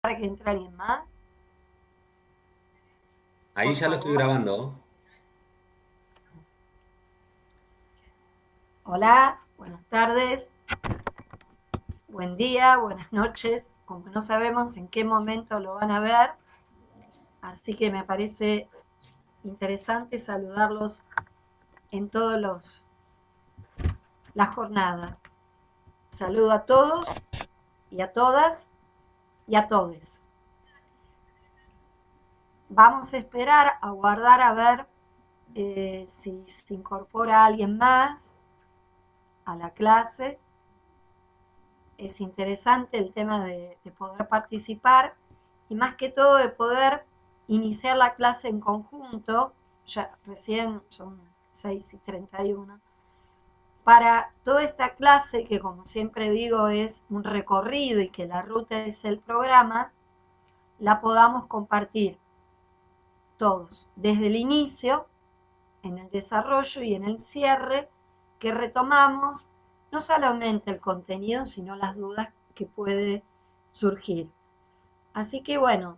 para que entre alguien más, Ahí por ya lo estoy favor. grabando. Hola, buenas tardes, buen día, buenas noches, como no sabemos en qué momento lo van a ver, así que me parece interesante saludarlos en todos la jornada. Saludo a todos y a todas y a todes. Vamos a esperar, a guardar a ver si se incorpora alguien más a la clase. Es interesante el tema de poder participar y más que todo de poder iniciar la clase en conjunto, ya recién son 6:31, para toda esta clase que como siempre digo es un recorrido y que la ruta es el programa, la podamos compartir todos, desde el inicio, en el desarrollo y en el cierre, que retomamos no solamente el contenido, sino las dudas que puede surgir. Así que bueno,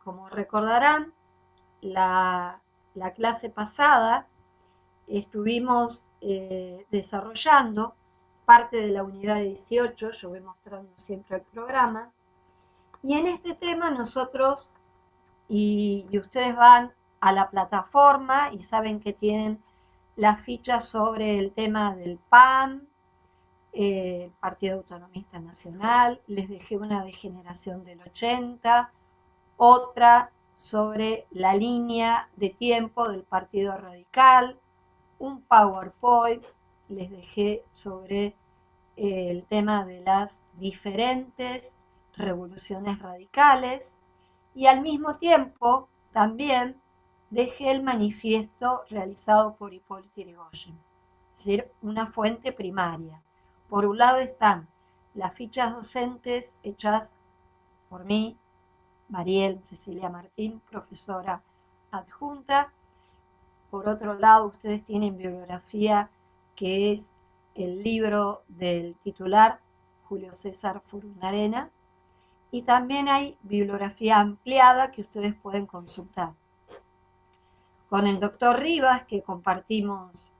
como recordarán, la, la clase pasada estuvimos desarrollando parte de la unidad 18, yo voy mostrando siempre el programa, y en este tema nosotros y ustedes van a la plataforma y saben que tienen las fichas sobre el tema del PAN, Partido Autonomista Nacional, les dejé una de generación del 80, otra sobre la línea de tiempo del Partido Radical, un PowerPoint, les dejé sobre el tema de las diferentes revoluciones radicales y al mismo tiempo también dejé el manifiesto realizado por Hipólito Yrigoyen, es decir, una fuente primaria. Por un lado están las fichas docentes hechas por mí, Mariel Cecilia Martín, profesora adjunta. Por otro lado, ustedes tienen bibliografía que es el libro del titular Julio César Furunarena y también hay bibliografía ampliada que ustedes pueden consultar. Con el doctor Rivas, que compartimos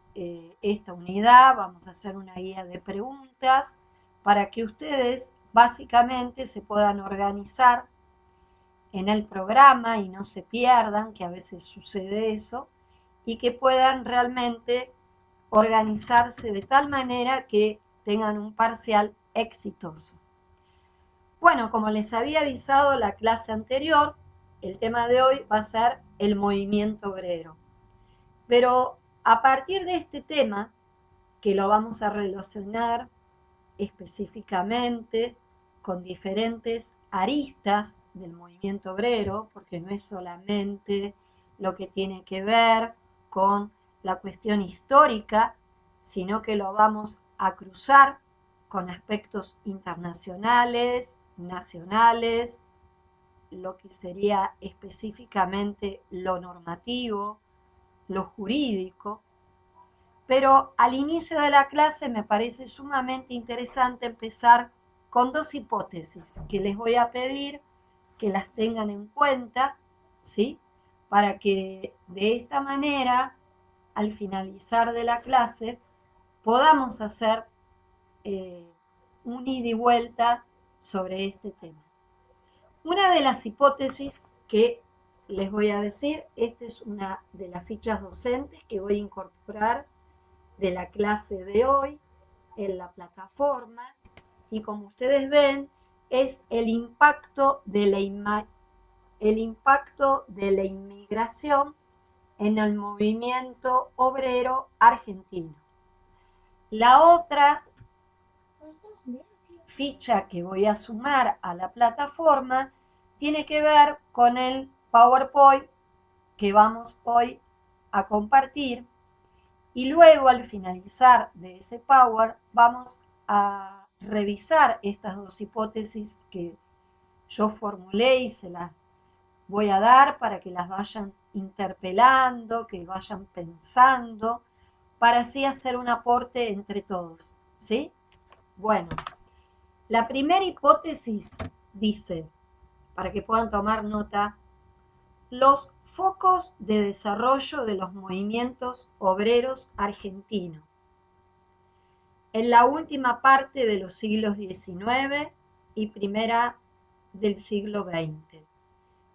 esta unidad, vamos a hacer una guía de preguntas para que ustedes básicamente se puedan organizar en el programa y no se pierdan, que a veces sucede eso, y que puedan realmente organizarse de tal manera que tengan un parcial exitoso. Bueno, como les había avisado la clase anterior, el tema de hoy va a ser el movimiento obrero. Pero a partir de este tema, que lo vamos a relacionar específicamente con diferentes aristas del movimiento obrero, porque no es solamente lo que tiene que ver con la cuestión histórica, sino que lo vamos a cruzar con aspectos internacionales, nacionales, lo que sería específicamente lo normativo, lo jurídico, pero al inicio de la clase me parece sumamente interesante empezar con dos hipótesis que les voy a pedir que las tengan en cuenta, ¿sí? Para que de esta manera, al finalizar de la clase, podamos hacer eh, un ida y vuelta sobre este tema. Una de las hipótesis que les voy a decir, esta es una de las fichas docentes que voy a incorporar de la clase de hoy en la plataforma y como ustedes ven es el impacto de la inmigración en el movimiento obrero argentino. La otra ficha que voy a sumar a la plataforma tiene que ver con el PowerPoint que vamos hoy a compartir y luego al finalizar de ese Power vamos a revisar estas dos hipótesis que yo formulé y se las voy a dar para que las vayan interpelando, que vayan pensando, para así hacer un aporte entre todos, ¿sí? Bueno, la primera hipótesis dice, para que puedan tomar nota, los focos de desarrollo de los movimientos obreros argentinos en la última parte de los siglos XIX y primera del siglo XX.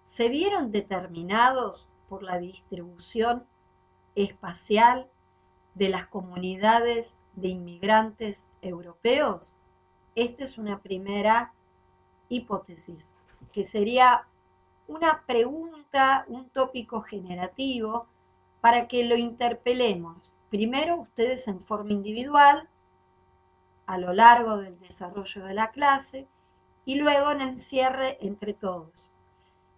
Se vieron determinados por la distribución espacial de las comunidades de inmigrantes europeos. Esta es una primera hipótesis, que sería una pregunta, un tópico generativo para que lo interpelemos. Primero ustedes en forma individual, a lo largo del desarrollo de la clase, y luego en el cierre entre todos.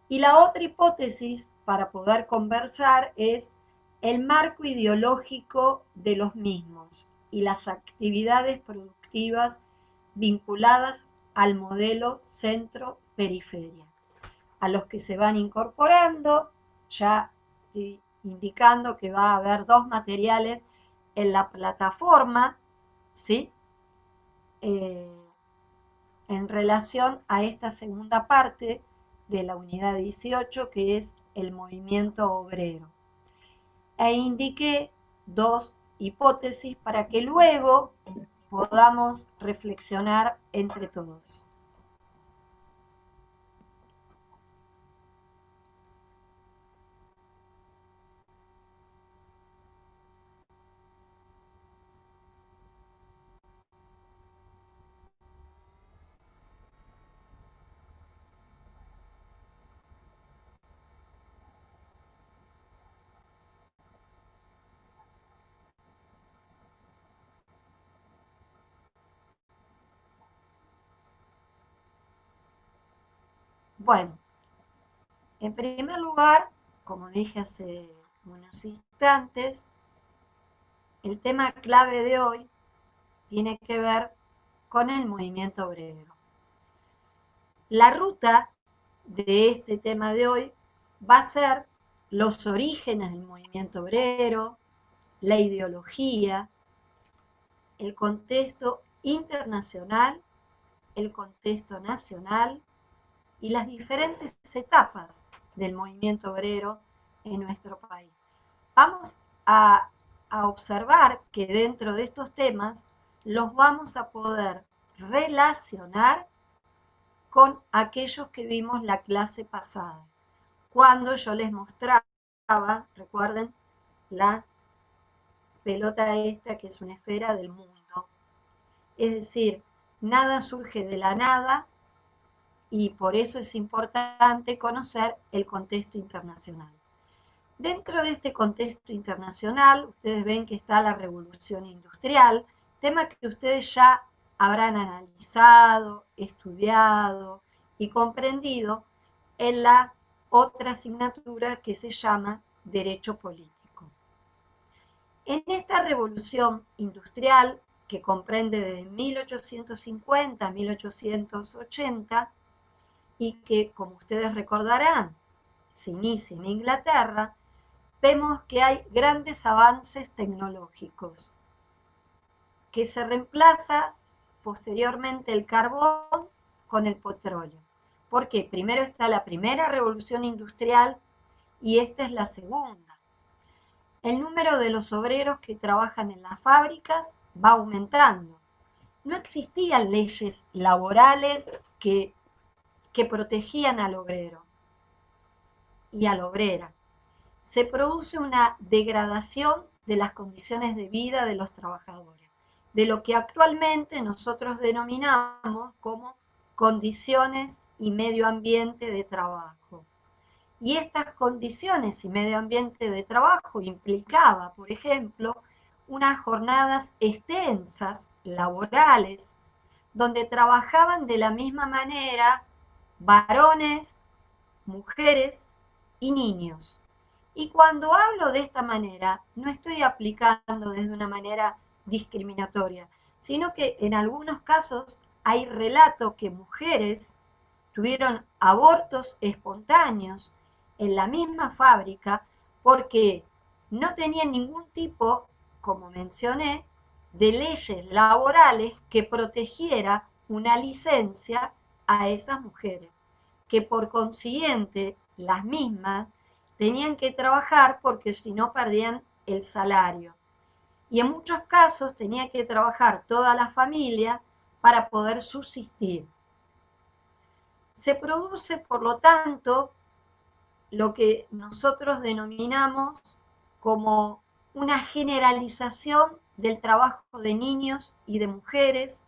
Y la otra hipótesis para poder conversar es el marco ideológico de los mismos y las actividades productivas vinculadas al modelo centro-periferia. A los que se van incorporando, ya estoy indicando que va a haber 2 materiales en la plataforma, ¿sí? En relación a esta segunda parte de la unidad 18, que es el movimiento obrero. E indiqué 2 hipótesis para que luego podamos reflexionar entre todos. Bueno, en primer lugar, como dije hace unos instantes, el tema clave de hoy tiene que ver con el movimiento obrero. La ruta de este tema de hoy va a ser los orígenes del movimiento obrero, la ideología, el contexto internacional, el contexto nacional y las diferentes etapas del movimiento obrero en nuestro país. Vamos a observar que dentro de estos temas los vamos a poder relacionar con aquellos que vimos la clase pasada, cuando yo les mostraba, recuerden, la pelota esta que es una esfera del mundo. Es decir, nada surge de la nada y por eso es importante conocer el contexto internacional. Dentro de este contexto internacional, ustedes ven que está la revolución industrial, tema que ustedes ya habrán analizado, estudiado y comprendido en la otra asignatura que se llama Derecho Político. En esta revolución industrial, que comprende desde 1850 a 1880, y que, como ustedes recordarán, se inicia en Inglaterra, vemos que hay grandes avances tecnológicos, que se reemplaza posteriormente el carbón con el petróleo. ¿Por qué? Primero está la primera revolución industrial y esta es la segunda. El número de los obreros que trabajan en las fábricas va aumentando. No existían leyes laborales que protegían al obrero y a la obrera. Se produce una degradación de las condiciones de vida de los trabajadores, de lo que actualmente nosotros denominamos como condiciones y medio ambiente de trabajo. Y estas condiciones y medio ambiente de trabajo implicaba, por ejemplo, unas jornadas extensas, laborales, donde trabajaban de la misma manera varones, mujeres y niños. Y cuando hablo de esta manera, no estoy aplicando desde una manera discriminatoria, sino que en algunos casos hay relatos que mujeres tuvieron abortos espontáneos en la misma fábrica porque no tenían ningún tipo, como mencioné, de leyes laborales que protegiera una licencia a esas mujeres, que por consiguiente las mismas tenían que trabajar porque si no perdían el salario. Y en muchos casos tenía que trabajar toda la familia para poder subsistir. Se produce, por lo tanto, lo que nosotros denominamos como una generalización del trabajo de niños y de mujeres.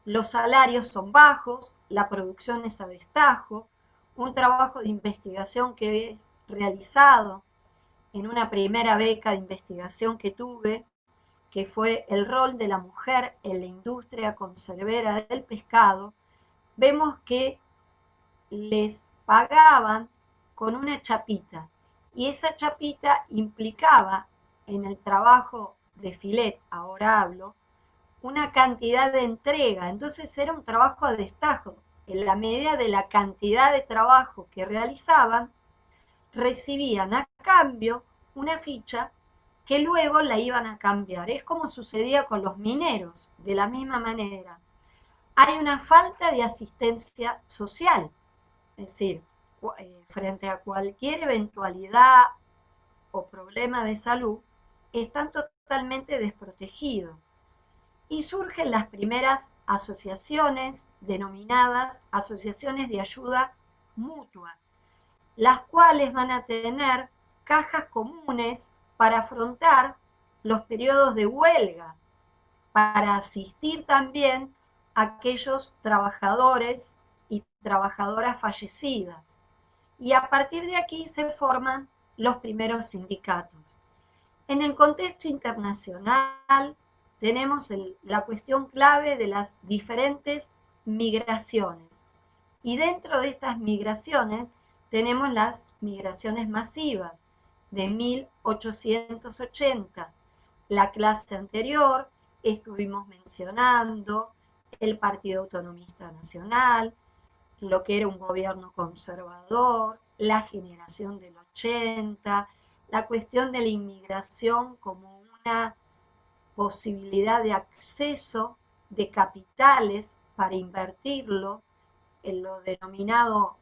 Los salarios son bajos, la producción es a destajo, un trabajo de investigación que es realizado en una primera beca de investigación que tuve, que fue el rol de la mujer en la industria conservera del pescado, vemos que les pagaban con una chapita y esa chapita implicaba en el trabajo de filet, ahora hablo, una cantidad de entrega, entonces era un trabajo a destajo. En la medida de la cantidad de trabajo que realizaban, recibían a cambio una ficha que luego la iban a cambiar. Es como sucedía con los mineros, de la misma manera. Hay una falta de asistencia social, es decir, frente a cualquier eventualidad o problema de salud, están totalmente desprotegidos. Y surgen las primeras asociaciones denominadas asociaciones de ayuda mutua, las cuales van a tener cajas comunes para afrontar los periodos de huelga, para asistir también a aquellos trabajadores y trabajadoras fallecidas. Y a partir de aquí se forman los primeros sindicatos. En el contexto internacional tenemos la cuestión clave de las diferentes migraciones. Y dentro de estas migraciones tenemos las migraciones masivas de 1880. La clase anterior estuvimos mencionando el Partido Autonomista Nacional, lo que era un gobierno conservador, la generación del 80, la cuestión de la inmigración como una posibilidad de acceso de capitales para invertirlo en lo denominado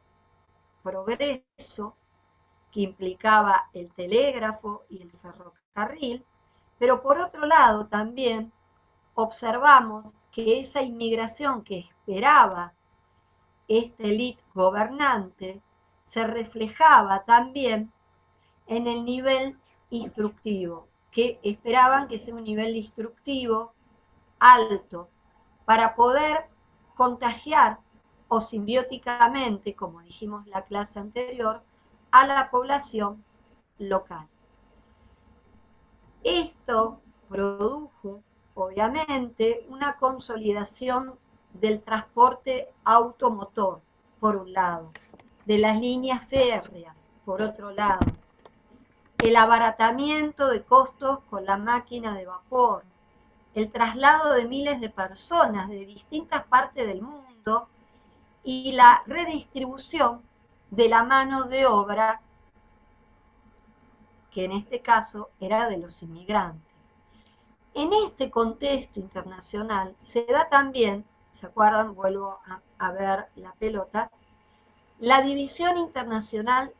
progreso, que implicaba el telégrafo y el ferrocarril, pero por otro lado también observamos que esa inmigración que esperaba esta élite gobernante se reflejaba también en el nivel instructivo, que esperaban que sea un nivel instructivo alto para poder contagiar o simbióticamente, como dijimos en la clase anterior, a la población local. Esto produjo, obviamente, una consolidación del transporte automotor, por un lado, de las líneas férreas, por otro lado, el abaratamiento de costos con la máquina de vapor, el traslado de miles de personas de distintas partes del mundo y la redistribución de la mano de obra, que en este caso era de los inmigrantes. En este contexto internacional se da también, ¿se acuerdan? Vuelvo a ver la pelota, la División Internacional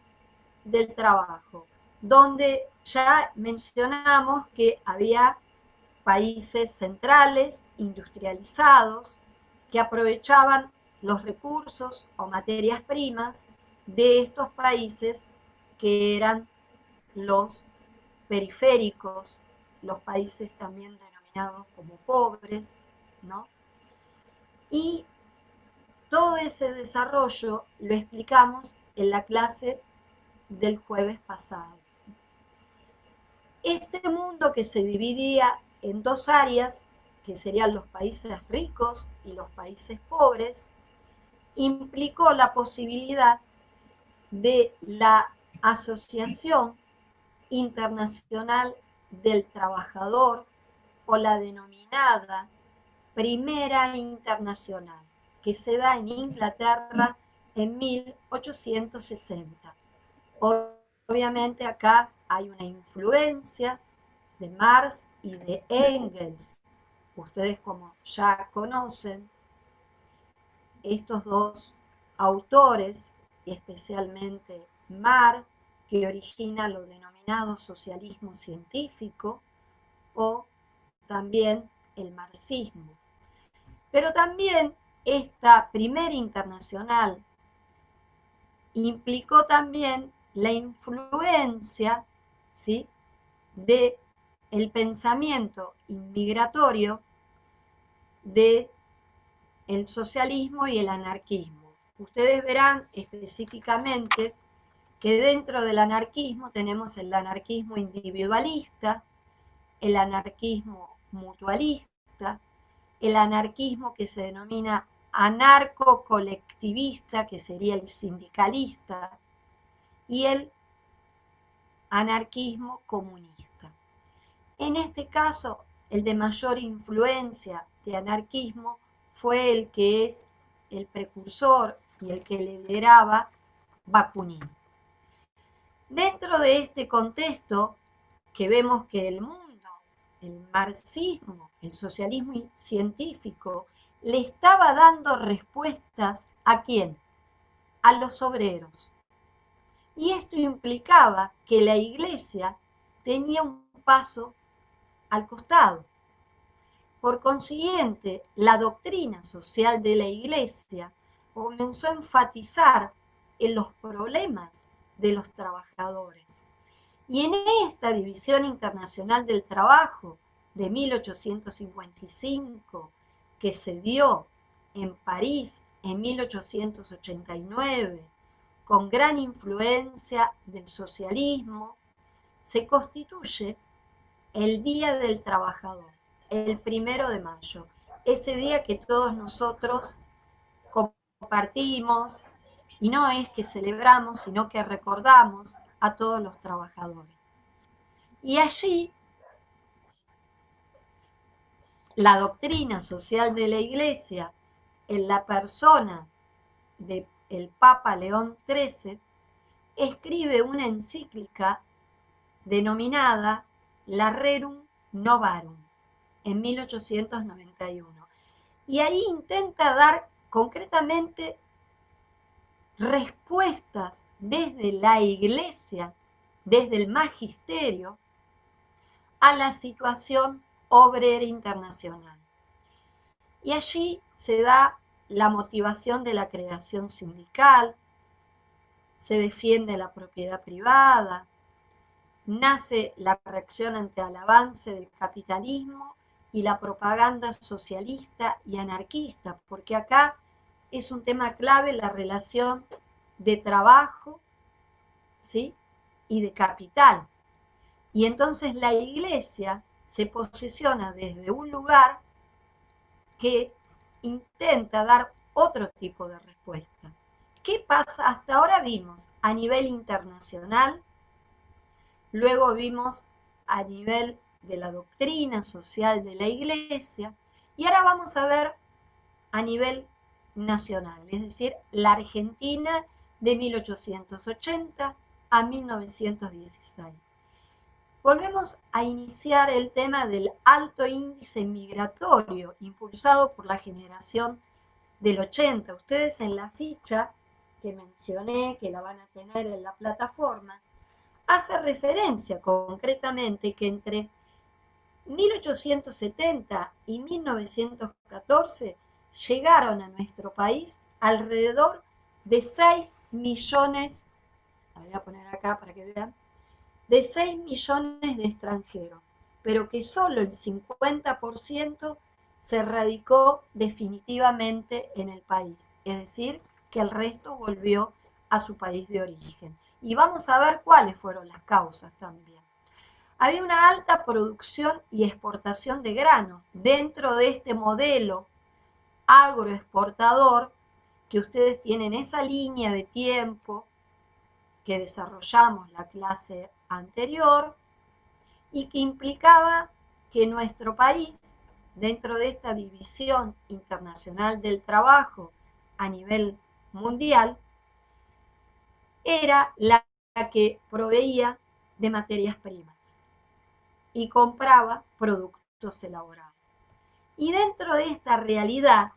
del Trabajo, donde ya mencionamos que había países centrales, industrializados, que aprovechaban los recursos o materias primas de estos países que eran los periféricos, los países también denominados como pobres, ¿no? Y todo ese desarrollo lo explicamos en la clase del jueves pasado. Este mundo que se dividía en dos áreas, que serían los países ricos y los países pobres, implicó la posibilidad de la Asociación Internacional del Trabajador, o la denominada Primera Internacional, que se da en Inglaterra en 1860. Obviamente acá hay una influencia de Marx y de Engels. Ustedes, como ya conocen, estos dos autores, y especialmente Marx, que origina lo denominado socialismo científico, o también el marxismo. Pero también esta primera internacional implicó también la influencia, ¿sí?, de el pensamiento inmigratorio de el socialismo y el anarquismo. Ustedes verán específicamente que dentro del anarquismo tenemos el anarquismo individualista, el anarquismo mutualista, el anarquismo que se denomina anarco-colectivista, que sería el sindicalista, y el anarquismo comunista. En este caso, el de mayor influencia de anarquismo fue el que es el precursor y el que lideraba Bakunin. Dentro de este contexto, que vemos que el mundo, el marxismo, el socialismo científico, le estaba dando respuestas ¿a quién? A los obreros. Y esto implicaba que la Iglesia tenía un paso al costado. Por consiguiente, la doctrina social de la Iglesia comenzó a enfatizar en los problemas de los trabajadores. Y en esta División Internacional del Trabajo de 1855, que se dio en París en 1889, con gran influencia del socialismo, se constituye el Día del Trabajador, el 1 de mayo, ese día que todos nosotros compartimos, y no es que celebramos, sino que recordamos a todos los trabajadores. Y allí la doctrina social de la Iglesia, en la persona del Papa León XIII, escribe una encíclica denominada La Rerum Novarum en 1891. Y ahí intenta dar concretamente respuestas desde la Iglesia, desde el magisterio, a la situación obrera internacional. Y allí se da la motivación de la creación sindical, se defiende la propiedad privada, nace la reacción ante el avance del capitalismo y la propaganda socialista y anarquista, porque acá es un tema clave la relación de trabajo, ¿sí?, y de capital. Y entonces la Iglesia se posiciona desde un lugar que intenta dar otro tipo de respuesta. ¿Qué pasa? Hasta ahora vimos a nivel internacional, luego vimos a nivel de la doctrina social de la Iglesia, y ahora vamos a ver a nivel nacional, es decir, la Argentina de 1880 a 1916. Volvemos a iniciar el tema del alto índice migratorio impulsado por la generación del 80. Ustedes en la ficha que mencioné, que la van a tener en la plataforma, hace referencia concretamente que entre 1870 y 1914 llegaron a nuestro país alrededor de 6 millones, la voy a poner acá para que vean, de 6 millones de extranjeros, pero que solo el 50% se radicó definitivamente en el país, es decir, que el resto volvió a su país de origen. Y vamos a ver cuáles fueron las causas también. Había una alta producción y exportación de granos dentro de este modelo agroexportador que ustedes tienen esa línea de tiempo que desarrollamos la clase anterior y que implicaba que nuestro país, dentro de esta división internacional del trabajo a nivel mundial, era la que proveía de materias primas y compraba productos elaborados. Y dentro de esta realidad,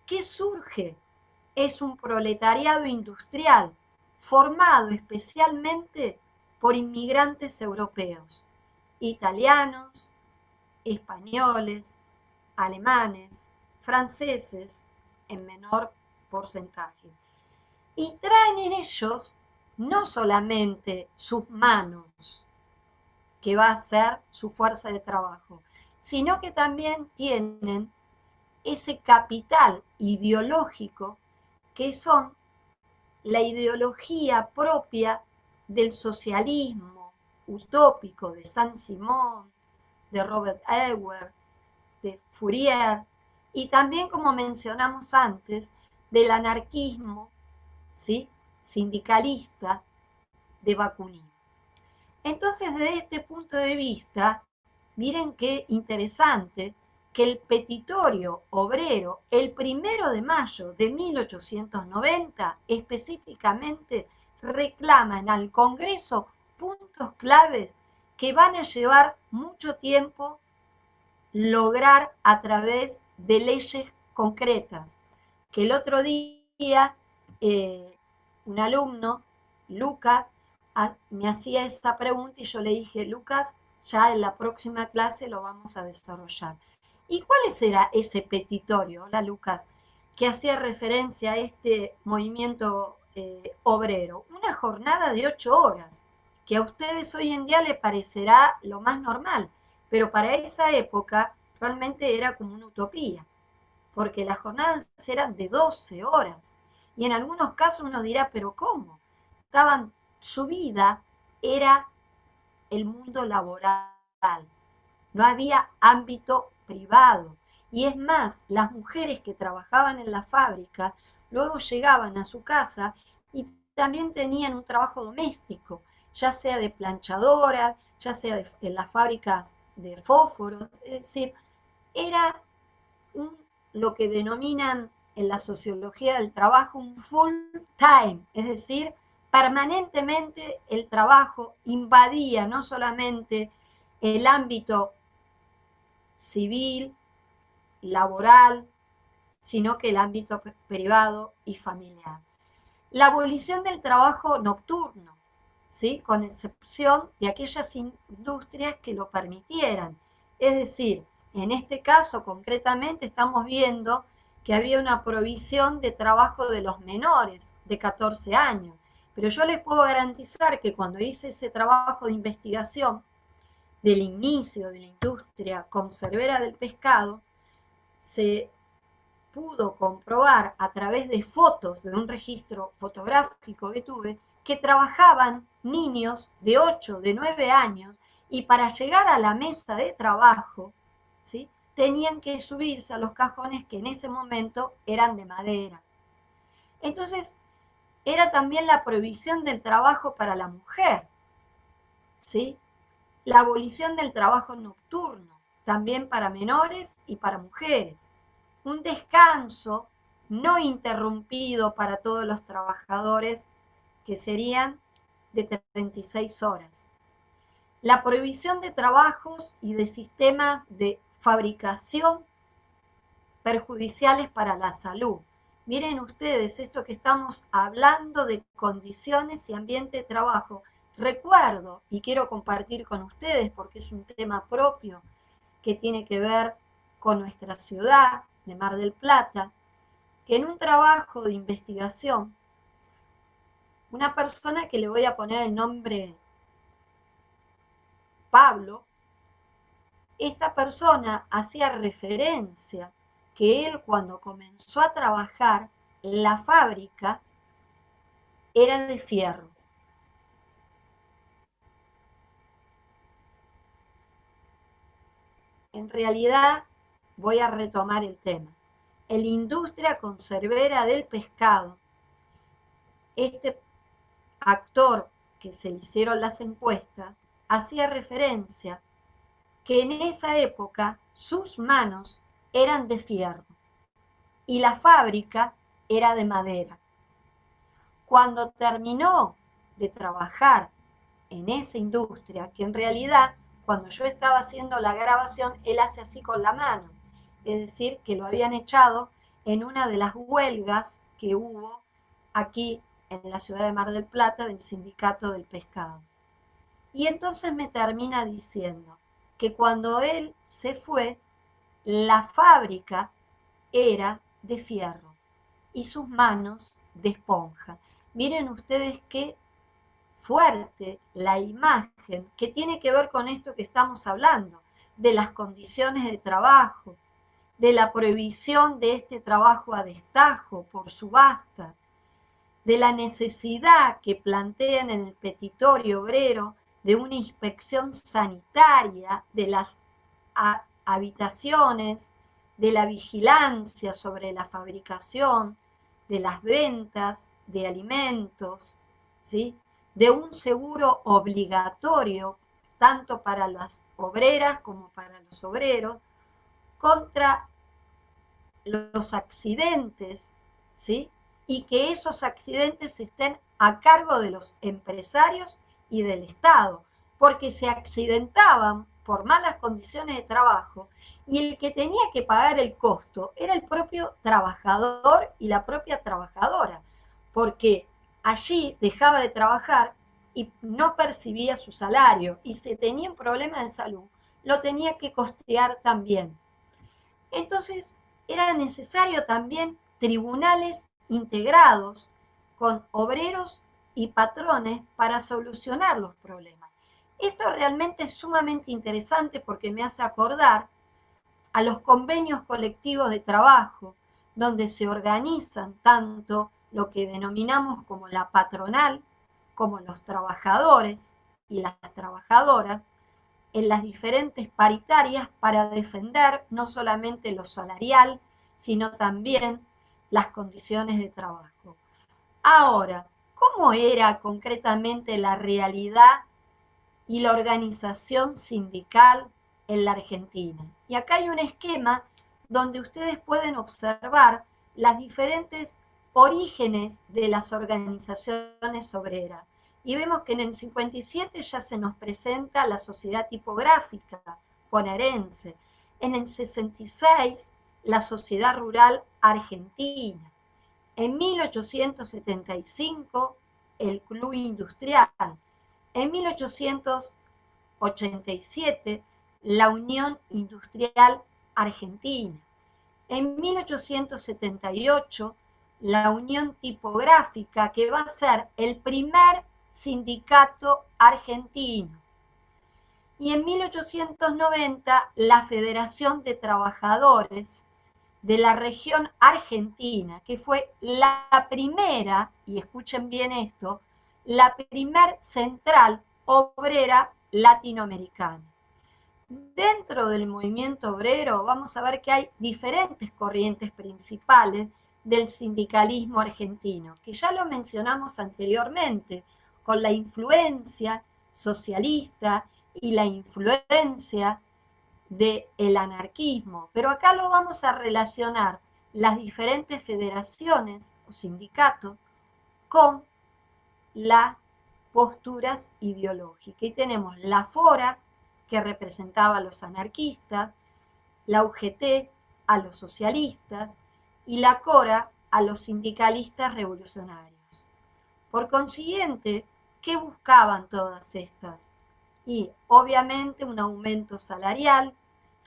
¿qué surge es un proletariado industrial formado especialmente por inmigrantes europeos, italianos, españoles, alemanes, franceses en menor porcentaje. Y traen en ellos no solamente sus manos, que va a ser su fuerza de trabajo, sino que también tienen ese capital ideológico que son la ideología propia del socialismo utópico de Saint-Simon, de Robert Ewer, de Fourier, y también, como mencionamos antes, del anarquismo, ¿sí?, sindicalista de Bakunin. Entonces, desde este punto de vista, miren qué interesante que el petitorio obrero, el 1 de mayo de 1890, específicamente reclaman al Congreso puntos claves que van a llevar mucho tiempo lograr a través de leyes concretas. Que el otro día un alumno, Lucas, me hacía esta pregunta y yo le dije, Lucas, ya en la próxima clase lo vamos a desarrollar. ¿Y cuál era ese petitorio, hola Lucas, que hacía referencia a este movimiento obrero? Una jornada de 8 horas, que a ustedes hoy en día les parecerá lo más normal, pero para esa época realmente era como una utopía, porque las jornadas eran de 12 horas. Y en algunos casos uno dirá, pero ¿cómo? Su vida era el mundo laboral, no había ámbito privado. Y es más, las mujeres que trabajaban en la fábrica luego llegaban a su casa y también tenían un trabajo doméstico, ya sea de planchadora, ya sea en las fábricas de fósforos, es decir, era lo que denominan en la sociología del trabajo un full time, es decir, permanentemente el trabajo invadía no solamente el ámbito civil, laboral, sino que el ámbito privado y familiar. La abolición del trabajo nocturno, ¿sí?, con excepción de aquellas industrias que lo permitieran. Es decir, en este caso concretamente estamos viendo que había una prohibición de trabajo de los menores de 14 años. Pero yo les puedo garantizar que cuando hice ese trabajo de investigación del inicio de la industria conservera del pescado, se pudo comprobar a través de fotos de un registro fotográfico que tuve que trabajaban niños de 8, de 9 años y para llegar a la mesa de trabajo, ¿sí?, tenían que subirse a los cajones que en ese momento eran de madera. Entonces, era también la prohibición del trabajo para la mujer, ¿sí?, la abolición del trabajo nocturno, también para menores y para mujeres, un descanso no interrumpido para todos los trabajadores, que serían de 36 horas. La prohibición de trabajos y de sistemas de fabricación perjudiciales para la salud. Miren ustedes, esto que estamos hablando de condiciones y ambiente de trabajo. Recuerdo, y quiero compartir con ustedes porque es un tema propio que tiene que ver con nuestra ciudad de Mar del Plata, que en un trabajo de investigación, una persona que le voy a poner el nombre Pablo, esta persona hacía referencia que él, cuando comenzó a trabajar, la fábrica era de fierro. En realidad, voy a retomar el tema. En la industria conservera del pescado, este actor que se le hicieron las encuestas hacía referencia que en esa época sus manos eran de fierro y la fábrica era de madera. Cuando terminó de trabajar en esa industria, que en realidad cuando yo estaba haciendo la grabación, él hace así con la mano, es decir, que lo habían echado en una de las huelgas que hubo aquí en la ciudad de Mar del Plata del Sindicato del Pescado. Y entonces me termina diciendo que cuando él se fue, la fábrica era de fierro y sus manos de esponja. Miren ustedes qué fuerte la imagen que tiene que ver con esto que estamos hablando, de las condiciones de trabajo, de la prohibición de este trabajo a destajo por subasta, de la necesidad que plantean en el petitorio obrero de una inspección sanitaria de las habitaciones, de la vigilancia sobre la fabricación, de las ventas de alimentos, ¿sí? De un seguro obligatorio, tanto para las obreras como para los obreros, contra los accidentes, ¿sí? Y que esos accidentes estén a cargo de los empresarios y del Estado, porque se accidentaban por malas condiciones de trabajo y el que tenía que pagar el costo era el propio trabajador y la propia trabajadora, porque allí dejaba de trabajar y no percibía su salario y si tenía un problema de salud, lo tenía que costear también. Entonces, era necesario también tribunales integrados con obreros y patrones para solucionar los problemas. Esto realmente es sumamente interesante porque me hace acordar a los convenios colectivos de trabajo, donde se organizan tanto lo que denominamos como la patronal, como los trabajadores y las trabajadoras, en las diferentes paritarias para defender no solamente lo salarial, sino también las condiciones de trabajo. Ahora, ¿cómo era concretamente la realidad y la organización sindical en la Argentina? Y acá hay un esquema donde ustedes pueden observar las diferentes orígenes de las organizaciones obreras. Y vemos que en el 57 ya se nos presenta la sociedad tipográfica bonaerense. En el 66 la sociedad rural argentina. En 1875 el club industrial. En 1887 la Unión Industrial Argentina. En 1878 la Unión Tipográfica, que va a ser el primer sindicato argentino. Y en 1890 la Federación de Trabajadores de la región argentina, que fue la primera, y escuchen bien esto, la primer central obrera latinoamericana. Dentro del movimiento obrero vamos a ver que hay diferentes corrientes principales del sindicalismo argentino, que ya lo mencionamos anteriormente, con la influencia socialista y la influencia del anarquismo, pero acá lo vamos a relacionar las diferentes federaciones o sindicatos con las posturas ideológicas. Y tenemos la FORA, que representaba a los anarquistas, la UGT a los socialistas y la CORA a los sindicalistas revolucionarios. Por consiguiente, ¿qué buscaban todas estas? Y obviamente un aumento salarial,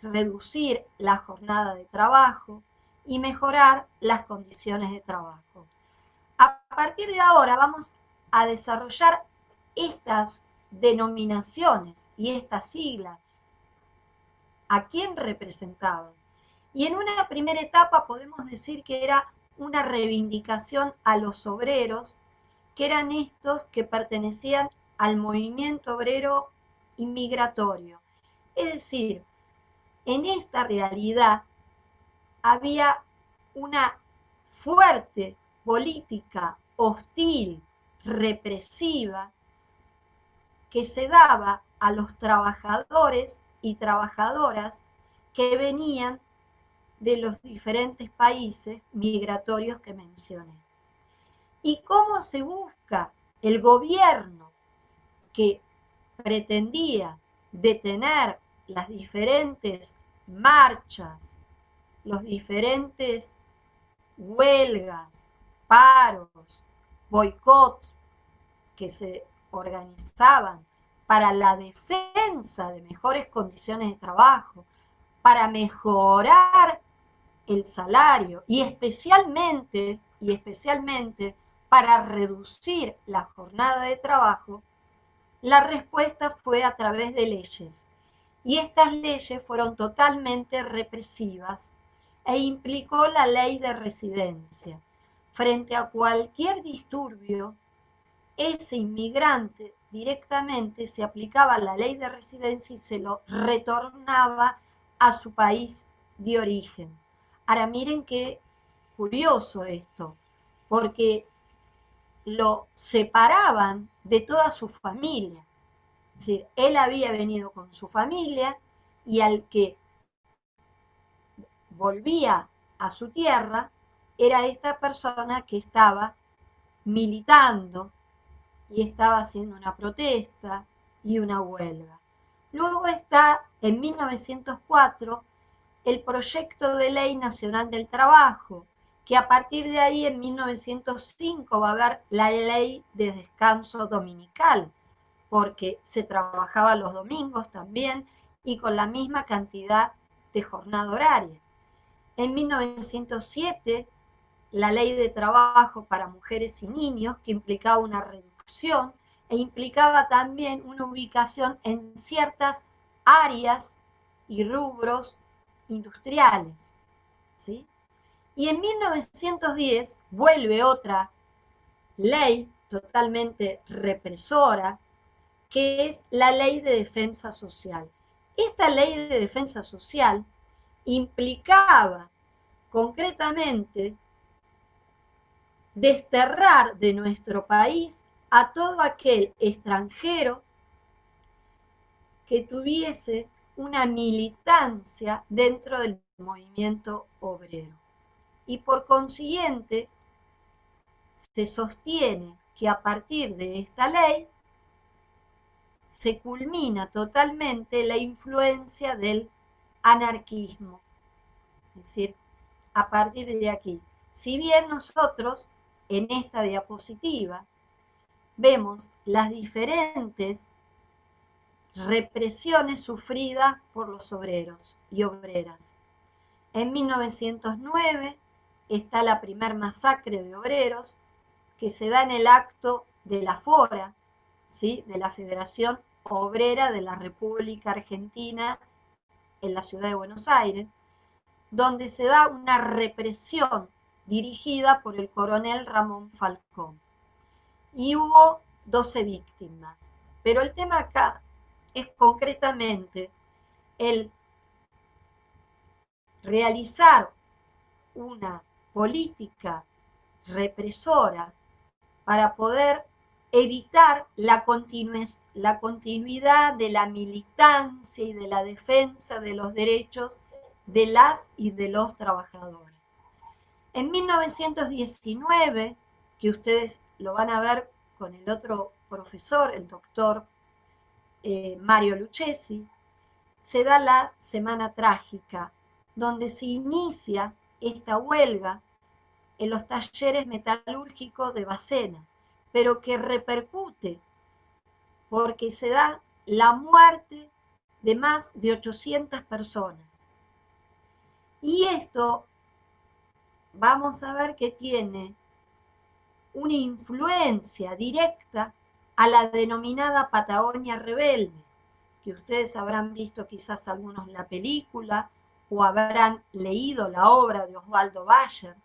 reducir la jornada de trabajo y mejorar las condiciones de trabajo. A partir de ahora vamos a desarrollar estas denominaciones y estas siglas, a quién representaban. Y en una primera etapa podemos decir que era una reivindicación a los obreros, que eran estos que pertenecían al movimiento obrero inmigratorio. Es decir, en esta realidad había una fuerte política hostil, represiva, que se daba a los trabajadores y trabajadoras que venían de los diferentes países migratorios que mencioné. ¿Y cómo se busca el gobierno que pretendía detener las diferentes marchas, los diferentes huelgas, paros, boicots que se organizaban para la defensa de mejores condiciones de trabajo, para mejorar el salario y especialmente para reducir la jornada de trabajo, la respuesta fue a través de leyes. Y estas leyes fueron totalmente represivas e implicó la ley de residencia. Frente a cualquier disturbio, ese inmigrante directamente se aplicaba la ley de residencia y se lo retornaba a su país de origen. Ahora miren qué curioso esto, porque lo separaban de toda su familia. Es decir, él había venido con su familia y al que volvía a su tierra era esta persona que estaba militando y estaba haciendo una protesta y una huelga. Luego está, en 1904, el Proyecto de Ley Nacional del Trabajo, que a partir de ahí, en 1905, va a haber la ley de descanso dominical, porque se trabajaba los domingos también y con la misma cantidad de jornada horaria. En 1907, la ley de trabajo para mujeres y niños, que implicaba una reducción e implicaba también una ubicación en ciertas áreas y rubros industriales, ¿sí? Y en 1910 vuelve otra ley totalmente represora, que es la Ley de Defensa Social. Esta Ley de Defensa Social implicaba concretamente desterrar de nuestro país a todo aquel extranjero que tuviese una militancia dentro del movimiento obrero. Y por consiguiente, se sostiene que a partir de esta ley se culmina totalmente la influencia del anarquismo. Es decir, a partir de aquí, si bien nosotros en esta diapositiva vemos las diferentes represiones sufridas por los obreros y obreras. En 1909 está la primer masacre de obreros que se da en el acto de la FORA, ¿sí?, de la Federación Obrera de la República Argentina en la ciudad de Buenos Aires, donde se da una represión dirigida por el coronel Ramón Falcón. Y hubo 12 víctimas. Pero el tema acá es concretamente el realizar una política represora para poder evitar la continuidad de la militancia y de la defensa de los derechos de las y de los trabajadores. En 1919, que ustedes lo van a ver con el otro profesor, el doctor Mario Lucchesi, se da la Semana Trágica, donde se inicia esta huelga en los talleres metalúrgicos de Bacena, pero que repercute porque se da la muerte de más de 800 personas. Y esto vamos a ver que tiene una influencia directa a la denominada Patagonia Rebelde, que ustedes habrán visto quizás algunos la película o habrán leído la obra de Osvaldo Bayer,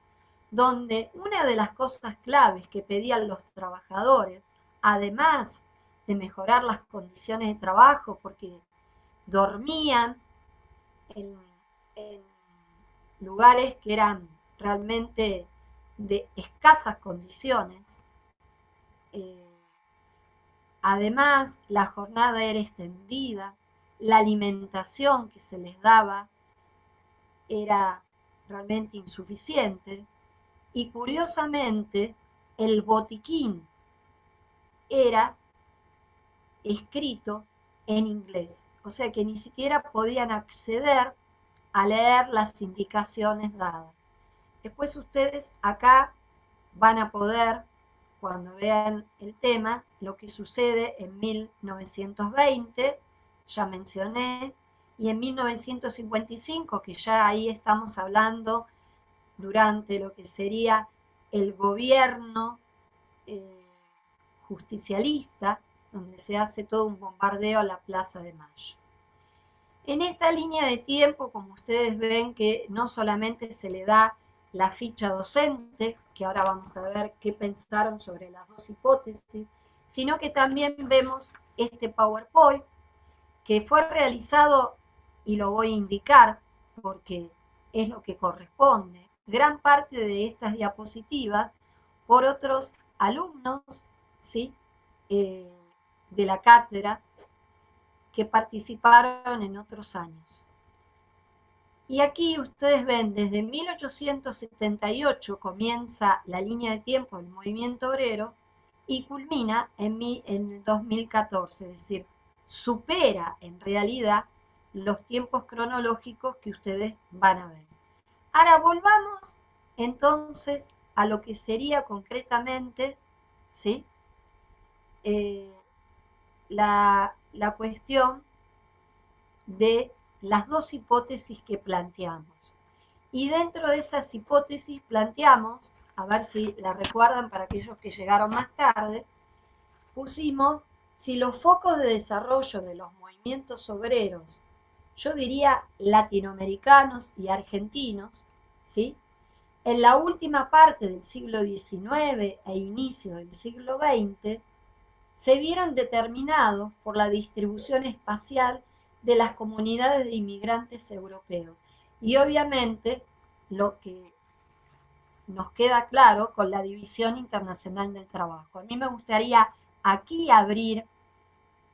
donde una de las cosas claves que pedían los trabajadores, además de mejorar las condiciones de trabajo, porque dormían en lugares que eran realmente de escasas condiciones, además la jornada era extendida, la alimentación que se les daba era realmente insuficiente, y curiosamente el botiquín era escrito en inglés, o sea que ni siquiera podían acceder a leer las indicaciones dadas. Después ustedes acá van a poder, cuando vean el tema, lo que sucede en 1920, ya mencioné, y en 1955, que ya ahí estamos hablando durante lo que sería el gobierno eh, justicialista, donde se hace todo un bombardeo a la Plaza de Mayo. En esta línea de tiempo, como ustedes ven, que no solamente se le da la ficha docente, que ahora vamos a ver qué pensaron sobre las dos hipótesis, sino que también vemos este PowerPoint que fue realizado, y lo voy a indicar porque es lo que corresponde, gran parte de estas diapositivas por otros alumnos, ¿sí? De la cátedra que participaron en otros años. Y aquí ustedes ven, desde 1878 comienza la línea de tiempo del movimiento obrero y culmina en el 2014, es decir, supera en realidad los tiempos cronológicos que ustedes van a ver. Ahora volvamos entonces a lo que sería concretamente, ¿sí? La cuestión de las dos hipótesis que planteamos. Y dentro de esas hipótesis planteamos, a ver si la recuerdan para aquellos que llegaron más tarde, pusimos si los focos de desarrollo de los movimientos obreros, yo diría latinoamericanos y argentinos, ¿sí? En la última parte del siglo XIX e inicio del siglo XX, se vieron determinados por la distribución espacial de las comunidades de inmigrantes europeos. Y obviamente lo que nos queda claro con la División Internacional del Trabajo. A mí me gustaría aquí abrir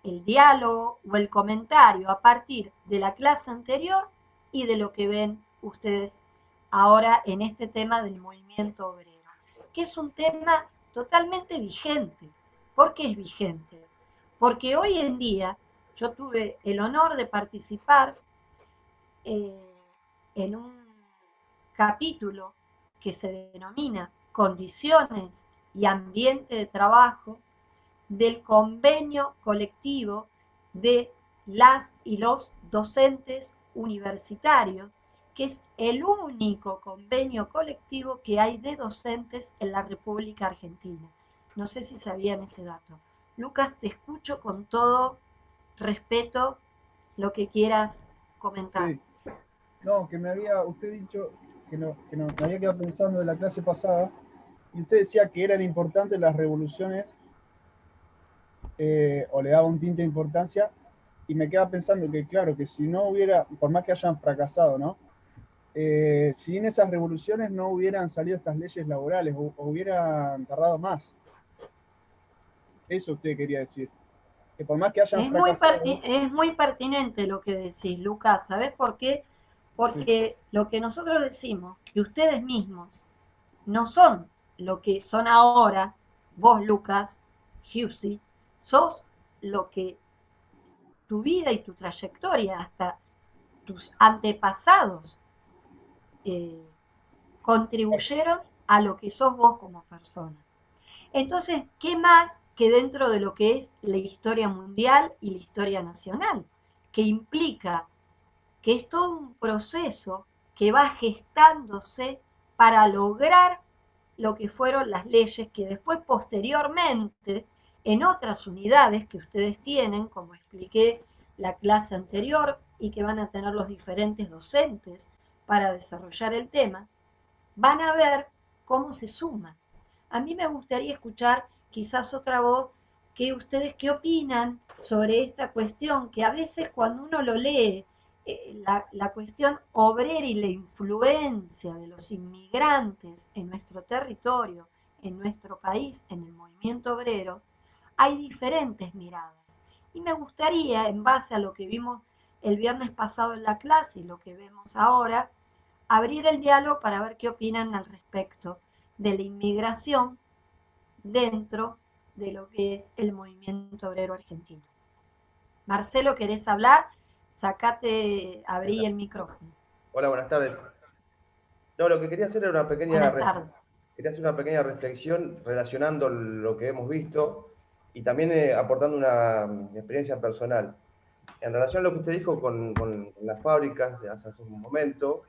el diálogo o el comentario a partir de la clase anterior y de lo que ven ustedes ahora en este tema del movimiento obrero, que es un tema totalmente vigente. ¿Por qué es vigente? Porque hoy en día yo tuve el honor de participar en un capítulo que se denomina Condiciones y Ambiente de Trabajo del convenio colectivo de las y los docentes universitarios, que es el único convenio colectivo que hay de docentes en la República Argentina. No sé si sabían ese dato. Lucas, te escucho con todo respeto lo que quieras comentar. Sí, no, que me había usted dicho que no, me había quedado pensando de la clase pasada, y usted decía que eran importantes las revoluciones, o le daba un tinte de importancia, y me quedaba pensando que, claro, que si no hubiera, por más que hayan fracasado, ¿no? Si en esas revoluciones no hubieran salido estas leyes laborales, o hubieran tardado más. Eso usted quería decir. Que por más que hayan fracasado, Es muy pertinente lo que decís, Lucas. ¿Sabés por qué? sí, Porque lo que nosotros decimos, que ustedes mismos no son lo que son ahora, vos, Lucas, Husey, sos lo que tu vida y tu trayectoria, hasta tus antepasados, eh, contribuyeron a lo que sos vos como persona. Entonces, ¿qué más que dentro de lo que es la historia mundial y la historia nacional? Que implica que es todo un proceso que va gestándose para lograr lo que fueron las leyes que después posteriormente en otras unidades que ustedes tienen, como expliqué la clase anterior y que van a tener los diferentes docentes para desarrollar el tema, van a ver cómo se suman. A mí me gustaría escuchar quizás otra voz que ustedes qué opinan sobre esta cuestión, que a veces cuando uno lo lee, la cuestión obrera y la influencia de los inmigrantes en nuestro territorio, en nuestro país, en el movimiento obrero, hay diferentes miradas. Y me gustaría, en base a lo que vimos el viernes pasado en la clase y lo que vemos ahora, abrir el diálogo para ver qué opinan al respecto de la inmigración dentro de lo que es el movimiento obrero argentino. Marcelo, ¿querés hablar? Sacate, abrí el micrófono. Hola, buenas tardes. No, lo que quería hacer era una pequeña Buenas tardes. quería hacer una pequeña reflexión relacionando lo que hemos visto y también aportando una experiencia personal. En relación a lo que usted dijo con las fábricas de hace un momento,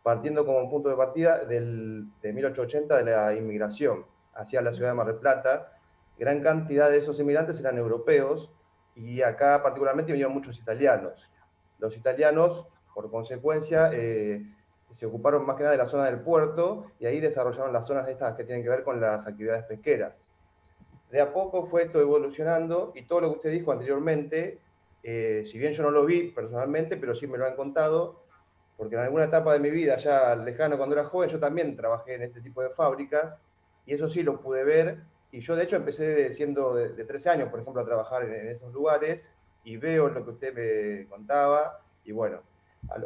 partiendo como punto de partida de 1880 de la inmigración hacia la ciudad de Mar del Plata, gran cantidad de esos inmigrantes eran europeos y acá particularmente vinieron muchos italianos. Los italianos, por consecuencia, se ocuparon más que nada de la zona del puerto y ahí desarrollaron las zonas estas que tienen que ver con las actividades pesqueras. De a poco fue esto evolucionando y todo lo que usted dijo anteriormente, si bien yo no lo vi personalmente, pero sí me lo han contado, porque en alguna etapa de mi vida, ya lejano cuando era joven, yo también trabajé en este tipo de fábricas, y eso sí lo pude ver, y yo de hecho empecé siendo de 13 años, por ejemplo, a trabajar en esos lugares, y veo lo que usted me contaba, y bueno,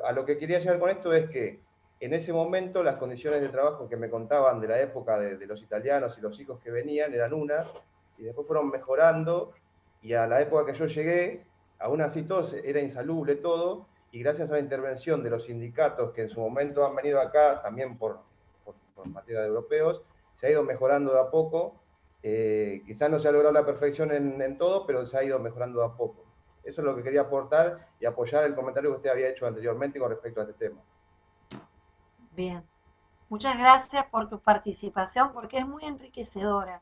a lo que quería llegar con esto es que en ese momento las condiciones de trabajo que me contaban de la época de los italianos y los hijos que venían eran unas, y después fueron mejorando, y a la época que yo llegué, aún así todo era insalubre todo, y gracias a la intervención de los sindicatos que en su momento han venido acá, también por partida de europeos, se ha ido mejorando de a poco. Quizás no se ha logrado la perfección en todo, pero se ha ido mejorando de a poco. Eso es lo que quería aportar y apoyar el comentario que usted había hecho anteriormente con respecto a este tema. Bien, muchas gracias por tu participación porque es muy enriquecedora.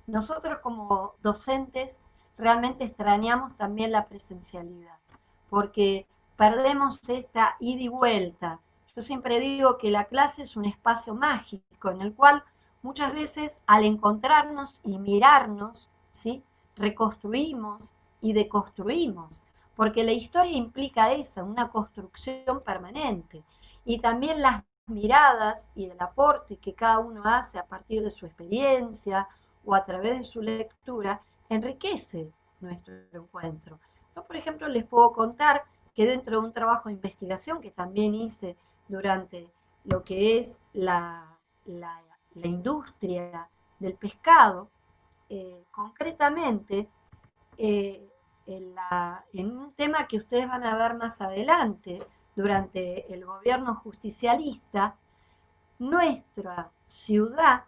Nosotros como docentes realmente extrañamos también la presencialidad, porque perdemos esta ida y vuelta. Yo siempre digo que la clase es un espacio mágico en el cual muchas veces al encontrarnos y mirarnos, ¿sí? Reconstruimos y deconstruimos, porque la historia implica esa, una construcción permanente. Y también las miradas y el aporte que cada uno hace a partir de su experiencia, o a través de su lectura, enriquece nuestro encuentro. Yo, por ejemplo, les puedo contar que dentro de un trabajo de investigación que también hice durante lo que es la industria del pescado, concretamente en un tema que ustedes van a ver más adelante, durante el gobierno justicialista, nuestra ciudad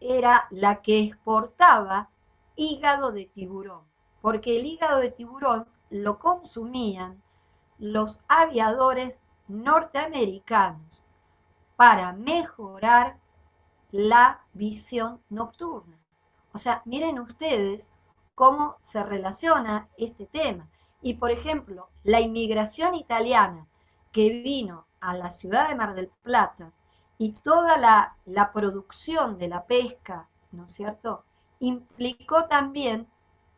era la que exportaba hígado de tiburón, porque el hígado de tiburón lo consumían los aviadores norteamericanos para mejorar la visión nocturna. O sea, miren ustedes cómo se relaciona este tema. Y por ejemplo, la inmigración italiana que vino a la ciudad de Mar del Plata y toda la producción de la pesca, ¿no es cierto?, implicó también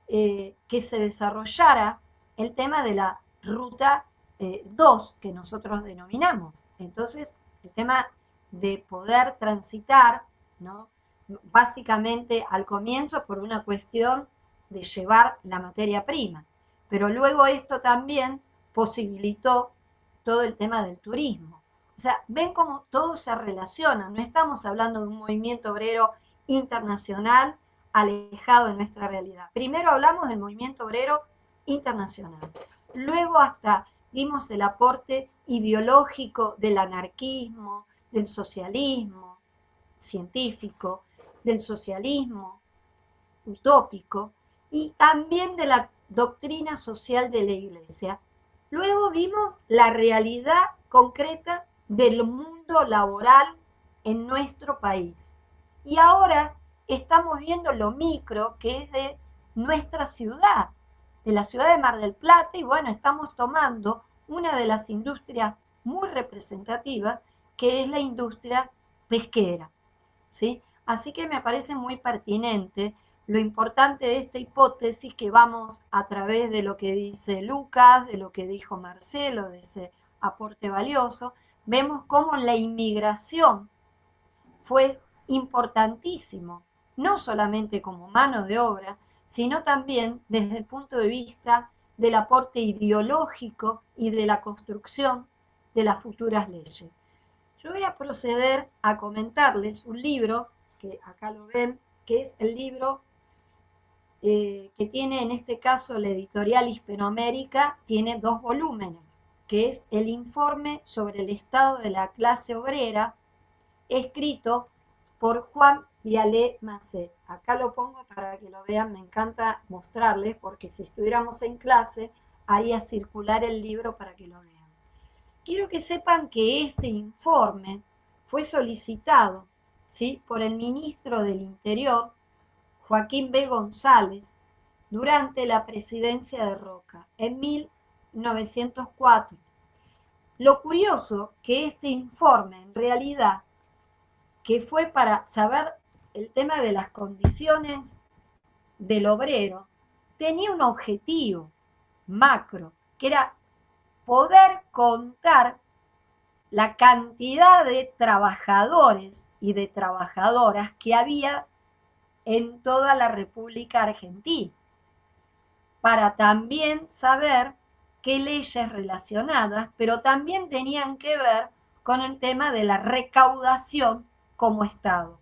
que se desarrollara el tema de la ruta 2 que nosotros denominamos. Entonces, el tema de poder transitar, ¿no?, básicamente al comienzo por una cuestión de llevar la materia prima, pero luego esto también posibilitó todo el tema del turismo. O sea, ven cómo todo se relaciona, no estamos hablando de un movimiento obrero internacional alejado de nuestra realidad. Primero hablamos del movimiento obrero internacional, luego hasta dimos el aporte ideológico del anarquismo, del socialismo científico, del socialismo utópico y también de la doctrina social de la Iglesia. Luego vimos la realidad concreta del mundo laboral en nuestro país. Y ahora estamos viendo lo micro que es de nuestra ciudad, de la ciudad de Mar del Plata, y bueno, estamos tomando una de las industrias muy representativas, que es la industria pesquera, ¿sí? Así que me parece muy pertinente lo importante de esta hipótesis que vamos a través de lo que dice Lucas, de lo que dijo Marcelo, de ese aporte valioso, vemos cómo la inmigración fue importantísimo, no solamente como mano de obra, sino también desde el punto de vista del aporte ideológico y de la construcción de las futuras leyes. Yo voy a proceder a comentarles un libro, que acá lo ven, que es el libro que tiene en este caso la editorial Hispanoamérica, tiene 2 volúmenes, que es el informe sobre el estado de la clase obrera, escrito por Juan Vialé Macé. Acá lo pongo para que lo vean, me encanta mostrarles, porque si estuviéramos en clase, haría circular el libro para que lo vean. Quiero que sepan que este informe fue solicitado, ¿sí?, por el ministro del Interior, Joaquín B. González, durante la presidencia de Roca, en 1904. Lo curioso que este informe, en realidad, que fue para saber el tema de las condiciones del obrero, tenía un objetivo macro, que era poder contar la cantidad de trabajadores y de trabajadoras que había en toda la República Argentina, para también saber qué leyes relacionadas, pero también tenían que ver con el tema de la recaudación como Estado.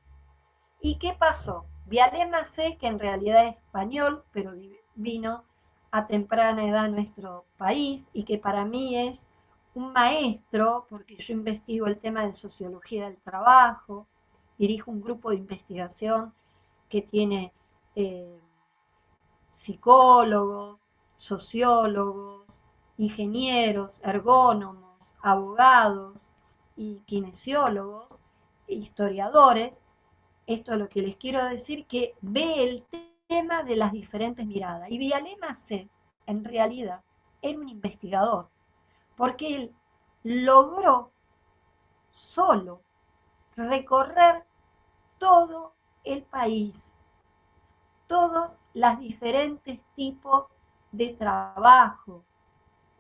¿Y qué pasó? Vialé Macé, que en realidad es español, pero vino a temprana edad a nuestro país y que para mí es un maestro, porque yo investigo el tema de sociología del trabajo, dirijo un grupo de investigación que tiene psicólogos, sociólogos, ingenieros, ergónomos, abogados y kinesiólogos, historiadores. Esto es lo que les quiero decir, que ve el tema de las diferentes miradas. Y Vialé Macé, en realidad, era un investigador, porque él logró solo recorrer todo el país, todos los diferentes tipos de trabajo,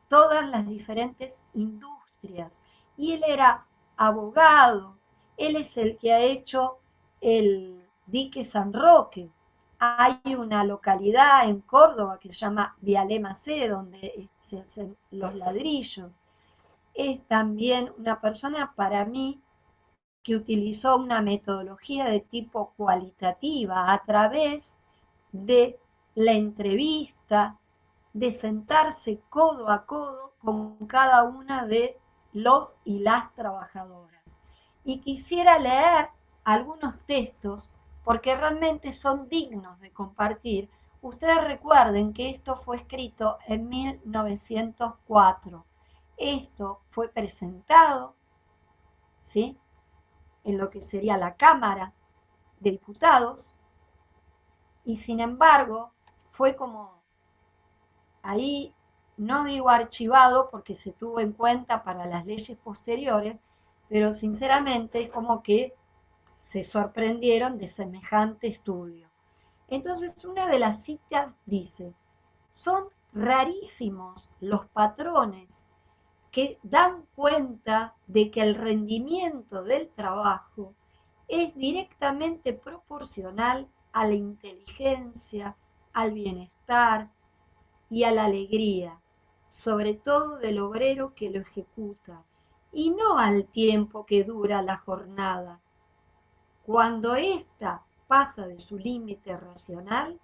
todas las diferentes industrias. Y él era abogado, él es el que ha hecho el dique San Roque. Hay una localidad en Córdoba que se llama Vialé Macé, donde se hacen los ladrillos. Es también una persona, para mí, que utilizó una metodología de tipo cualitativa a través de la entrevista, de sentarse codo a codo con cada una de los y las trabajadoras. Y quisiera leer algunos textos porque realmente son dignos de compartir. Ustedes recuerden que esto fue escrito en 1904. Esto fue presentado, ¿sí?, en lo que sería la Cámara de Diputados, y sin embargo fue como ahí, no digo archivado porque se tuvo en cuenta para las leyes posteriores, pero sinceramente es como que se sorprendieron de semejante estudio. Entonces, una de las citas dice: son rarísimos los patrones que dan cuenta de que el rendimiento del trabajo es directamente proporcional a la inteligencia, al bienestar y a la alegría, sobre todo del obrero que lo ejecuta, y no al tiempo que dura la jornada. Cuando ésta pasa de su límite racional,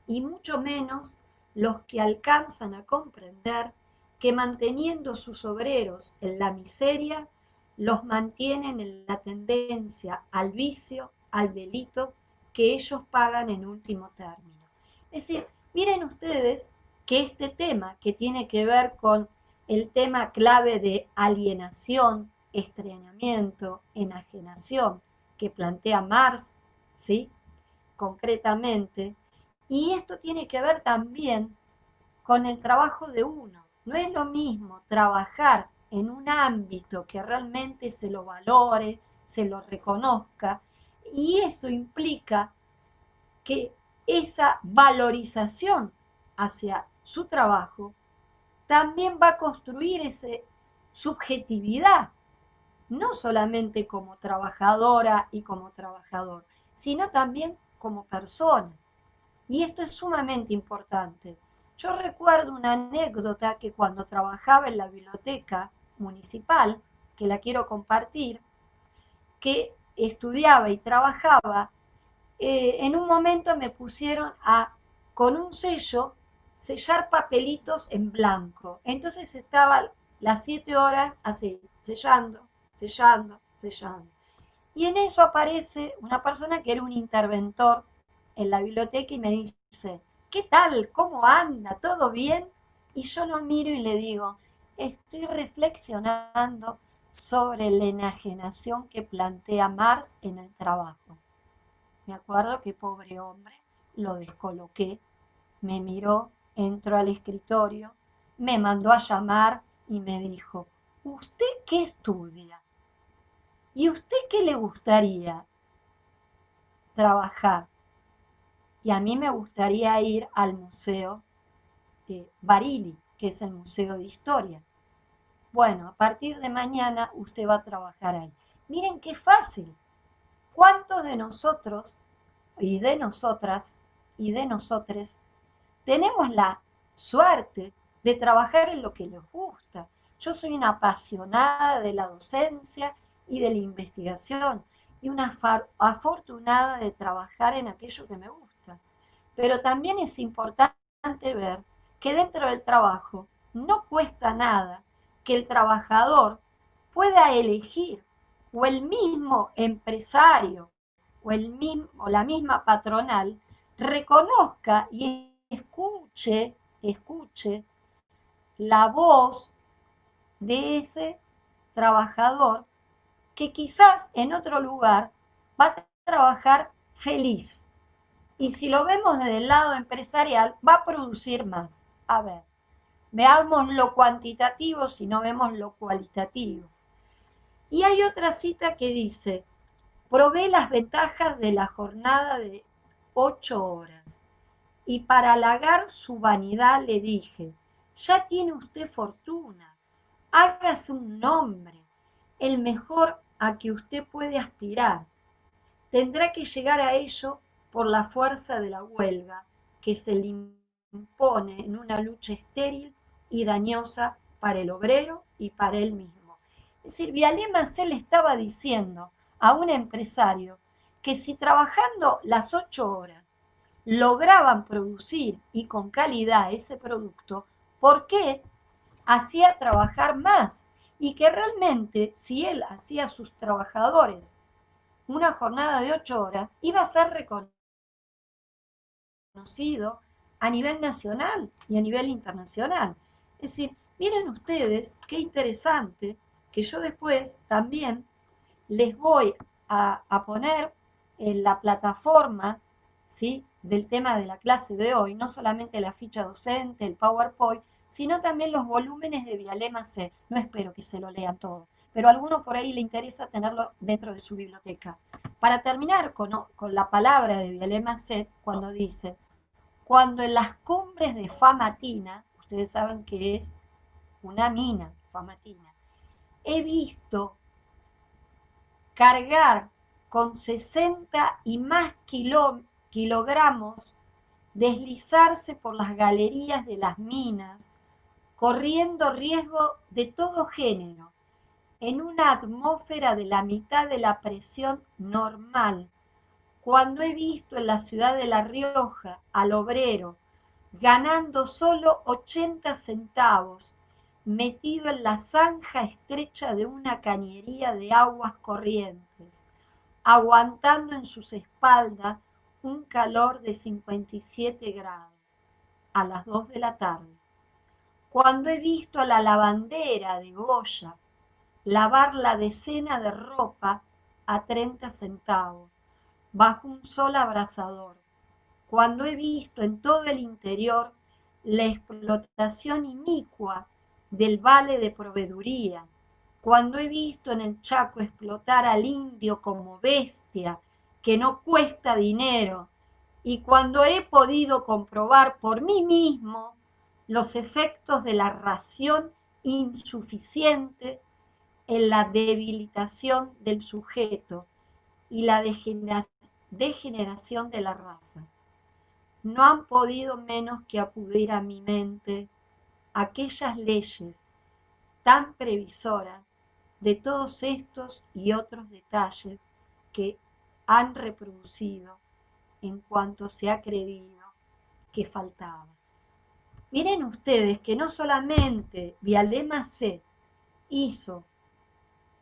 y mucho menos los que alcanzan a comprender que manteniendo sus obreros en la miseria, los mantienen en la tendencia al vicio, al delito, que ellos pagan en último término. Es decir, miren ustedes que este tema, que tiene que ver con el tema clave de alienación, extrañamiento, enajenación, que plantea Marx, ¿sí?, concretamente, y esto tiene que ver también con el trabajo de uno. No es lo mismo trabajar en un ámbito que realmente se lo valore, se lo reconozca, y eso implica que esa valorización hacia su trabajo también va a construir esa subjetividad, no solamente como trabajadora y como trabajador, sino también como persona. Y esto es sumamente importante. Yo recuerdo una anécdota que cuando trabajaba en la biblioteca municipal, que la quiero compartir, que estudiaba y trabajaba, en un momento me pusieron con un sello, sellar papelitos en blanco. Entonces estaba las 7 horas así, sellando, sellando, sellando. Y en eso aparece una persona que era un interventor en la biblioteca y me dice, ¿qué tal? ¿Cómo anda? ¿Todo bien? Y yo lo miro y le digo, estoy reflexionando sobre la enajenación que plantea Marx en el trabajo. Me acuerdo que pobre hombre, lo descoloqué, me miró, entró al escritorio, me mandó a llamar y me dijo, ¿usted qué estudia? ¿Y usted qué le gustaría trabajar? Y a mí me gustaría ir al Museo Barili, que es el Museo de Historia. Bueno, a partir de mañana usted va a trabajar ahí. Miren qué fácil. ¿Cuántos de nosotros y de nosotras y de nosotres tenemos la suerte de trabajar en lo que nos gusta? Yo soy una apasionada de la docencia y de la investigación y una afortunada de trabajar en aquello que me gusta. Pero también es importante ver que dentro del trabajo no cuesta nada que el trabajador pueda elegir, o el mismo empresario o la misma patronal reconozca y escuche la voz de ese trabajador que quizás en otro lugar va a trabajar feliz. Y si lo vemos desde el lado empresarial, va a producir más. A ver, veamos lo cuantitativo si no vemos lo cualitativo. Y hay otra cita que dice, probé las ventajas de la jornada de 8 horas y para halagar su vanidad le dije, ya tiene usted fortuna, hágase un nombre, el mejor a que usted puede aspirar. Tendrá que llegar a ello por la fuerza de la huelga, que se le impone en una lucha estéril y dañosa para el obrero y para él mismo. Es decir, Vialema se le estaba diciendo a un empresario que si trabajando las 8 horas lograban producir y con calidad ese producto, ¿por qué hacía trabajar más? Y que realmente si él hacía a sus trabajadores una jornada de 8 horas, iba a ser reconocido a nivel nacional y a nivel internacional. Es decir, miren ustedes qué interesante que yo después también les voy a poner en la plataforma, ¿sí?, del tema de la clase de hoy, no solamente la ficha docente, el PowerPoint, sino también los volúmenes de Vialema C. No espero que se lo lean todo, pero a alguno por ahí le interesa tenerlo dentro de su biblioteca. Para terminar con la palabra de Vialema C, cuando dice, cuando en las cumbres de Famatina, ustedes saben que es una mina, Famatina, he visto cargar con 60 y más kilogramos, deslizarse por las galerías de las minas, corriendo riesgo de todo género, en una atmósfera de la mitad de la presión normal, cuando he visto en la ciudad de La Rioja al obrero ganando solo 80 centavos, metido en la zanja estrecha de una cañería de aguas corrientes, aguantando en sus espaldas un calor de 57 grados, a las 2 de la tarde. Cuando he visto a la lavandera de Goya lavar la decena de ropa a 30 centavos, bajo un sol abrasador. Cuando he visto en todo el interior la explotación inicua del vale de proveeduría, cuando he visto en el Chaco explotar al indio como bestia que no cuesta dinero, y cuando he podido comprobar por mí mismo los efectos de la ración insuficiente en la debilitación del sujeto y la degeneración de la raza. No han podido menos que acudir a mi mente aquellas leyes tan previsoras de todos estos y otros detalles que han reproducido en cuanto se ha creído que faltaba. Miren ustedes que no solamente Vialema C hizo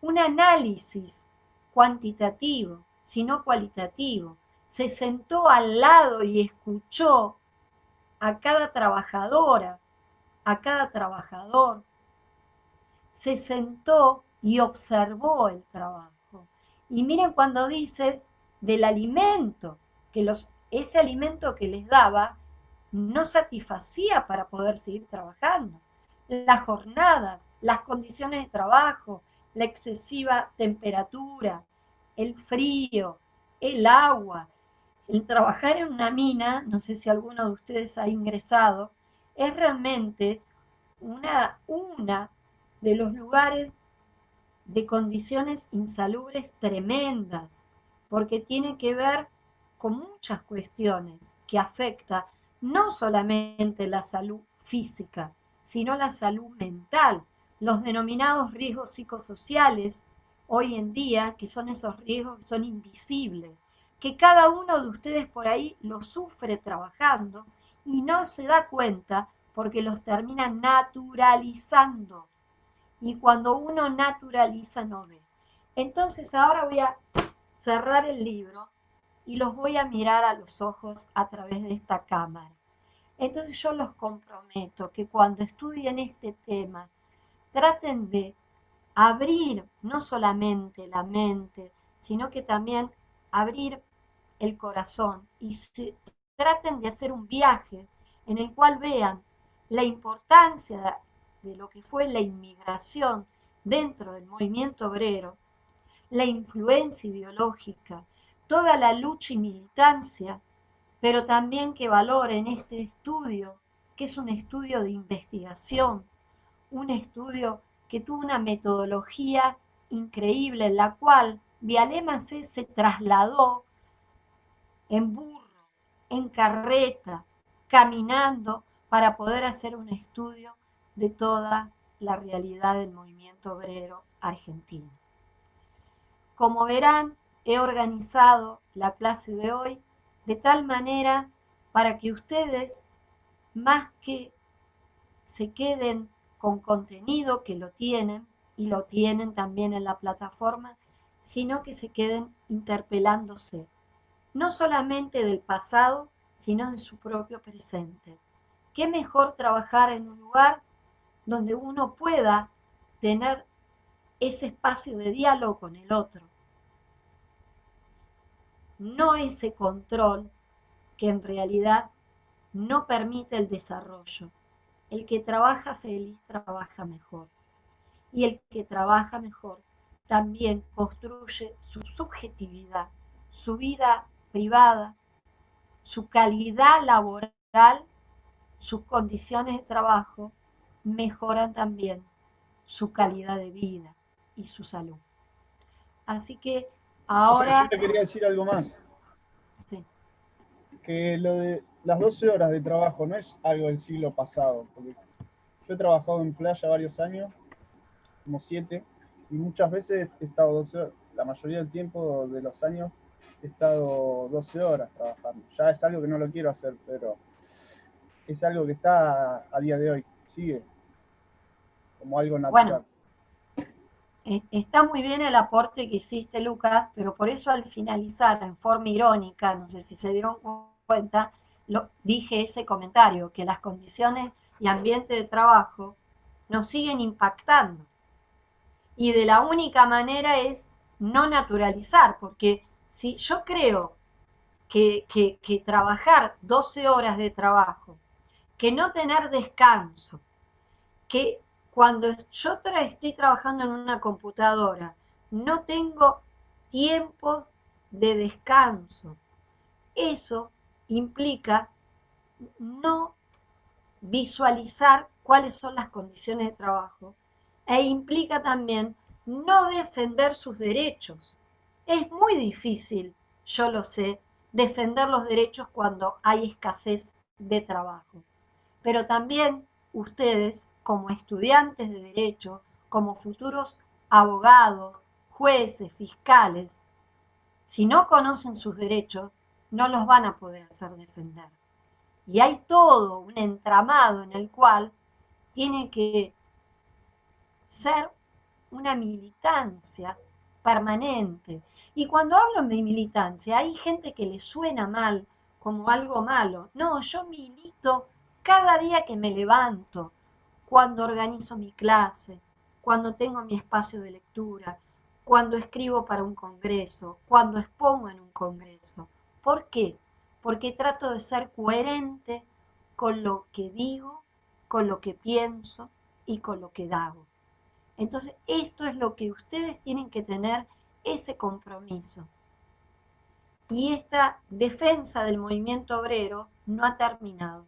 un análisis cuantitativo, sino cualitativo. Se sentó al lado y escuchó a cada trabajadora, a cada trabajador. Se sentó y observó el trabajo. Y miren cuando dice del alimento, que ese alimento que les daba no satisfacía para poder seguir trabajando. Las jornadas, las condiciones de trabajo, la excesiva temperatura, el frío, el agua. El trabajar en una mina, no sé si alguno de ustedes ha ingresado, es realmente una de los lugares de condiciones insalubres tremendas, porque tiene que ver con muchas cuestiones que afectan no solamente la salud física, sino la salud mental, los denominados riesgos psicosociales hoy en día, que son esos riesgos que son invisibles, que cada uno de ustedes por ahí los sufre trabajando y no se da cuenta porque los termina naturalizando. Y cuando uno naturaliza no ve. Entonces ahora voy a cerrar el libro y los voy a mirar a los ojos a través de esta cámara. Entonces yo los comprometo que cuando estudien este tema traten de abrir no solamente la mente, sino que también abrir el corazón y traten de hacer un viaje en el cual vean la importancia de lo que fue la inmigración dentro del movimiento obrero, la influencia ideológica, toda la lucha y militancia, pero también que valoren este estudio, que es un estudio de investigación, un estudio que tuvo una metodología increíble en la cual Vialé Macé se trasladó en burro, en carreta, caminando para poder hacer un estudio de toda la realidad del movimiento obrero argentino. Como verán, he organizado la clase de hoy de tal manera para que ustedes, más que se queden con contenido que lo tienen, y lo tienen también en la plataforma, sino que se queden interpelándose, no solamente del pasado, sino en su propio presente. ¿Qué mejor trabajar en un lugar donde uno pueda tener ese espacio de diálogo con el otro? No ese control que en realidad no permite el desarrollo. El que trabaja feliz trabaja mejor. Y el que trabaja mejor también construye su subjetividad, su vida privada, su calidad laboral, sus condiciones de trabajo, mejoran también su calidad de vida y su salud. Así que ahora... Yo te quería decir algo más. Sí. Que lo de las 12 horas de trabajo no es algo del siglo pasado. Porque yo he trabajado en playa varios años, como 7, y muchas veces he estado 12 horas, la mayoría del tiempo de los años he estado 12 horas trabajando. Ya es algo que no lo quiero hacer, pero es algo que está a día de hoy, sigue como algo natural. Bueno, está muy bien el aporte que hiciste, Lucas, pero por eso al finalizar, en forma irónica, no sé si se dieron cuenta, dije ese comentario, que las condiciones y ambiente de trabajo nos siguen impactando. Y de la única manera es no naturalizar, porque si yo creo que trabajar 12 horas de trabajo, que no tener descanso, que cuando yo estoy trabajando en una computadora no tengo tiempo de descanso, eso implica no visualizar cuáles son las condiciones de trabajo e implica también no defender sus derechos. Es muy difícil, yo lo sé, defender los derechos cuando hay escasez de trabajo. Pero también ustedes, como estudiantes de derecho, como futuros abogados, jueces, fiscales, si no conocen sus derechos, no los van a poder hacer defender. Y hay todo un entramado en el cual tiene que ser una militancia permanente. Y cuando hablo de militancia, hay gente que le suena mal como algo malo. No, yo milito cada día que me levanto, cuando organizo mi clase, cuando tengo mi espacio de lectura, cuando escribo para un congreso, cuando expongo en un congreso. ¿Por qué? Porque trato de ser coherente con lo que digo, con lo que pienso y con lo que hago. Entonces, esto es lo que ustedes tienen que tener, ese compromiso. Y esta defensa del movimiento obrero no ha terminado,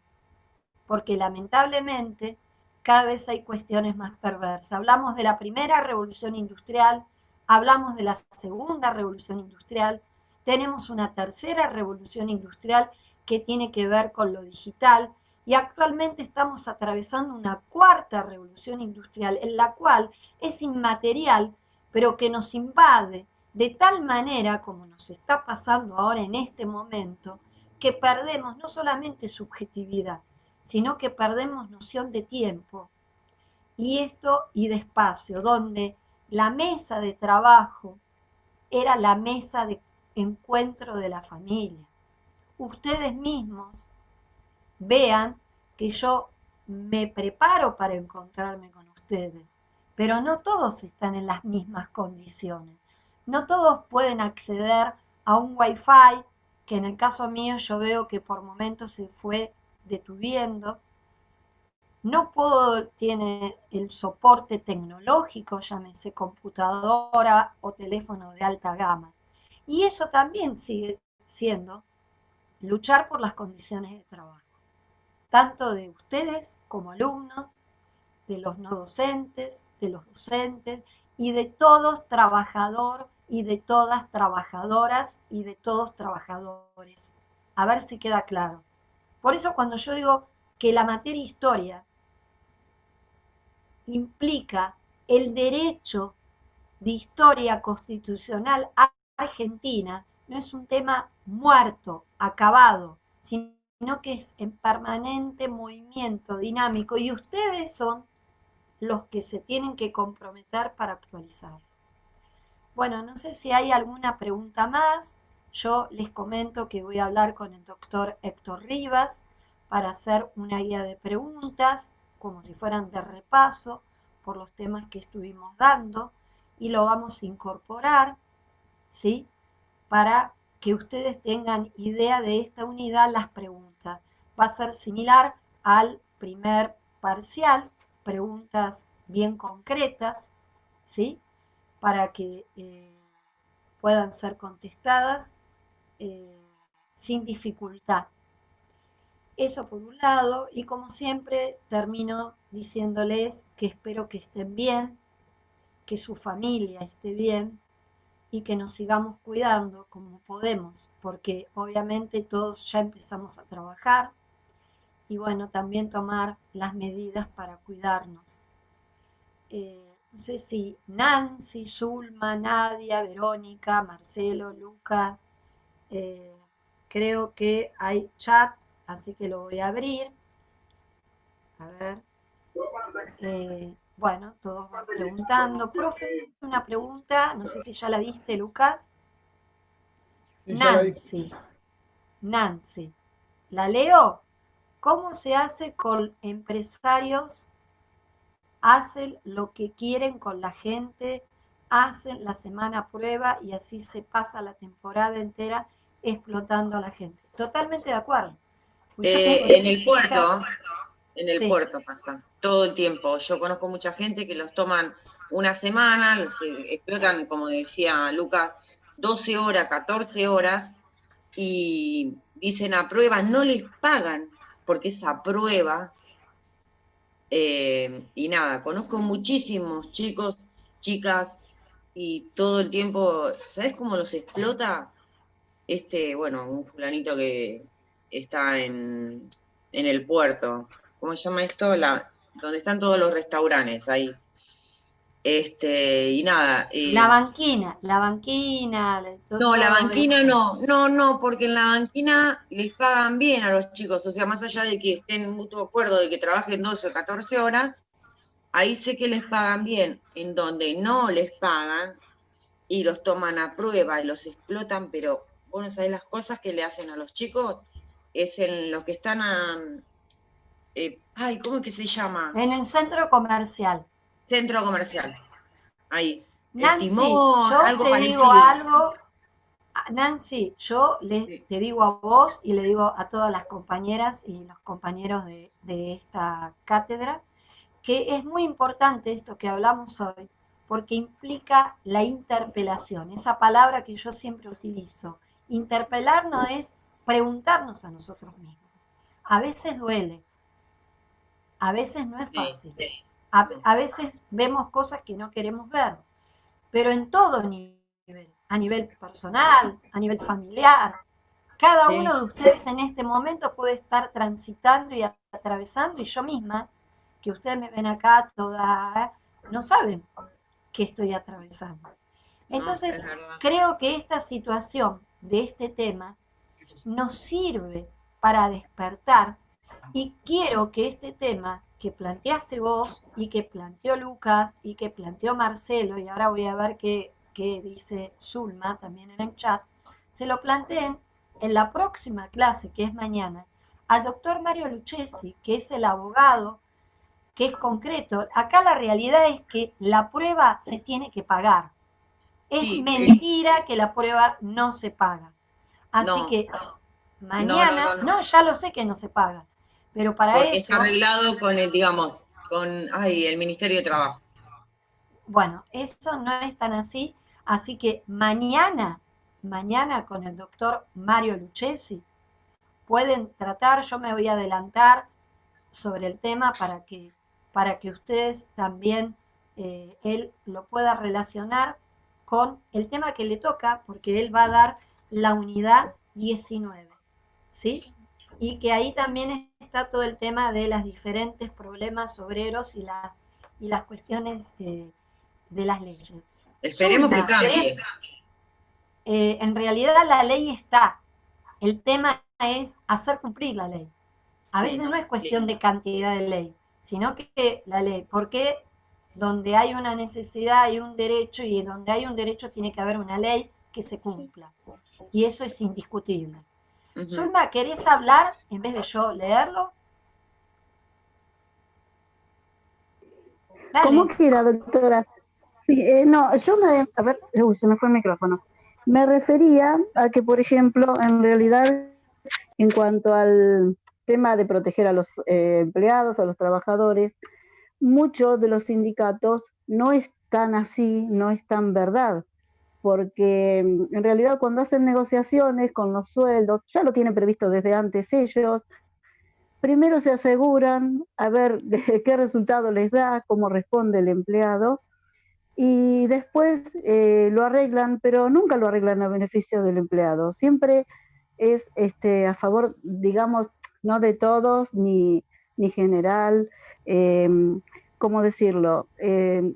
porque lamentablemente cada vez hay cuestiones más perversas. Hablamos de la primera revolución industrial, hablamos de la segunda revolución industrial, tenemos una tercera revolución industrial que tiene que ver con lo digital, y actualmente estamos atravesando una cuarta revolución industrial en la cual es inmaterial, pero que nos invade de tal manera como nos está pasando ahora en este momento, que perdemos no solamente subjetividad, sino que perdemos noción de tiempo y de espacio, donde la mesa de trabajo era la mesa de encuentro de la familia. Ustedes mismos vean que yo me preparo para encontrarme con ustedes, pero no todos están en las mismas condiciones. No todos pueden acceder a un Wi-Fi, que en el caso mío yo veo que por momentos se fue detuviendo. No tiene el soporte tecnológico, llámese computadora o teléfono de alta gama. Y eso también sigue siendo luchar por las condiciones de trabajo, tanto de ustedes como alumnos, de los no docentes, de los docentes y de todos trabajador y de todas trabajadoras y de todos trabajadores. A ver si queda claro. Por eso cuando yo digo que la materia historia implica el derecho de historia constitucional argentina, no es un tema muerto, acabado, sino que es en permanente movimiento dinámico, y ustedes son los que se tienen que comprometer para actualizar. Bueno, no sé si hay alguna pregunta más. Yo les comento que voy a hablar con el doctor Héctor Rivas para hacer una guía de preguntas, como si fueran de repaso por los temas que estuvimos dando, y lo vamos a incorporar, ¿sí? Para que ustedes tengan idea de esta unidad, las preguntas. Va a ser similar al primer parcial, preguntas bien concretas, ¿sí? Para que puedan ser contestadas sin dificultad. Eso por un lado, y como siempre termino diciéndoles que espero que estén bien, que su familia esté bien y que nos sigamos cuidando como podemos, porque obviamente todos ya empezamos a trabajar y bueno, también tomar las medidas para cuidarnos. No sé si Nancy, Zulma, Nadia, Verónica, Marcelo, Luca, creo que hay chat, así que lo voy a abrir. A ver. Bueno, todos van preguntando. Profe, una pregunta, no sé si ya la diste, Lucas. Sí, ya la dije. Nancy, ¿la leo? ¿Cómo se hace con empresarios? Hacen lo que quieren con la gente, hacen la semana prueba y así se pasa la temporada entera explotando a la gente. Totalmente de acuerdo. En el puerto, Sí. puerto pasa, todo el tiempo. Yo conozco mucha gente que los toman una semana, los que explotan, como decía Lucas, 12 horas, 14 horas, y dicen a prueba, no les pagan, porque es a prueba. Y nada, conozco muchísimos chicos, chicas, y todo el tiempo, ¿sabes cómo los explota? Bueno, un fulanito que está en el puerto, ¿cómo se llama esto? Donde están todos los restaurantes ahí. Y nada. La banquina. No, la banquina no, porque en la banquina les pagan bien a los chicos, o sea, más allá de que estén en mutuo acuerdo de que trabajen 12 o 14 horas, ahí sé que les pagan bien. En donde no les pagan y los toman a prueba y los explotan, pero vos no sabés las cosas que le hacen a los chicos, es en los que están ay, ¿cómo es que se llama? En el centro comercial. Centro comercial, ahí. El Nancy, timón, yo algo te digo parecido. algo, Nancy, yo te digo a vos y le digo a todas las compañeras y los compañeros de esta cátedra, que es muy importante esto que hablamos hoy, porque implica la interpelación, esa palabra que yo siempre utilizo. Interpelar no es preguntarnos a nosotros mismos. A veces duele, a veces no es fácil, a veces vemos cosas que no queremos ver, pero en todo nivel, a nivel personal, a nivel familiar. Cada Sí. uno de ustedes en este momento puede estar transitando y atravesando, y yo misma, que ustedes me ven acá toda, no saben qué estoy atravesando. Entonces, creo que esta situación de este tema nos sirve para despertar, y quiero que este tema que planteaste vos y que planteó Lucas y que planteó Marcelo, y ahora voy a ver qué dice Zulma también en el chat, se lo planteen en la próxima clase, que es mañana, al doctor Mario Lucchesi, que es el abogado, que es concreto. Acá la realidad es que la prueba se tiene que pagar. Es mentira que la prueba no se paga. Así que mañana, no, ya lo sé que no se paga, pero para porque eso... está arreglado con el, digamos, con el Ministerio de Trabajo. Bueno, eso no es tan así, así que mañana con el doctor Mario Lucchesi, pueden tratar, yo me voy a adelantar sobre el tema para que ustedes también, él lo pueda relacionar con el tema que le toca, porque él va a dar la unidad 19, ¿sí? Y que ahí también está todo el tema de los diferentes problemas obreros y las cuestiones de las leyes. Esperemos que cambie. En realidad la ley está, el tema es hacer cumplir la ley. A veces no es cuestión de cantidad de ley, sino que la ley, porque donde hay una necesidad hay un derecho, y donde hay un derecho tiene que haber una ley que se cumpla. Y eso es indiscutible. Zulma, ¿querés hablar en vez de yo leerlo? Dale. ¿Cómo quiera, doctora? Sí, no, a ver, se me fue el micrófono. Me refería a que, por ejemplo, en realidad, en cuanto al tema de proteger a los empleados, a los trabajadores, muchos de los sindicatos no están así, no están verdad, porque en realidad cuando hacen negociaciones con los sueldos, ya lo tienen previsto desde antes ellos, primero se aseguran a ver qué resultado les da, cómo responde el empleado, y después lo arreglan, pero nunca lo arreglan a beneficio del empleado. Siempre es a favor, digamos, no de todos, ni general, ¿cómo decirlo?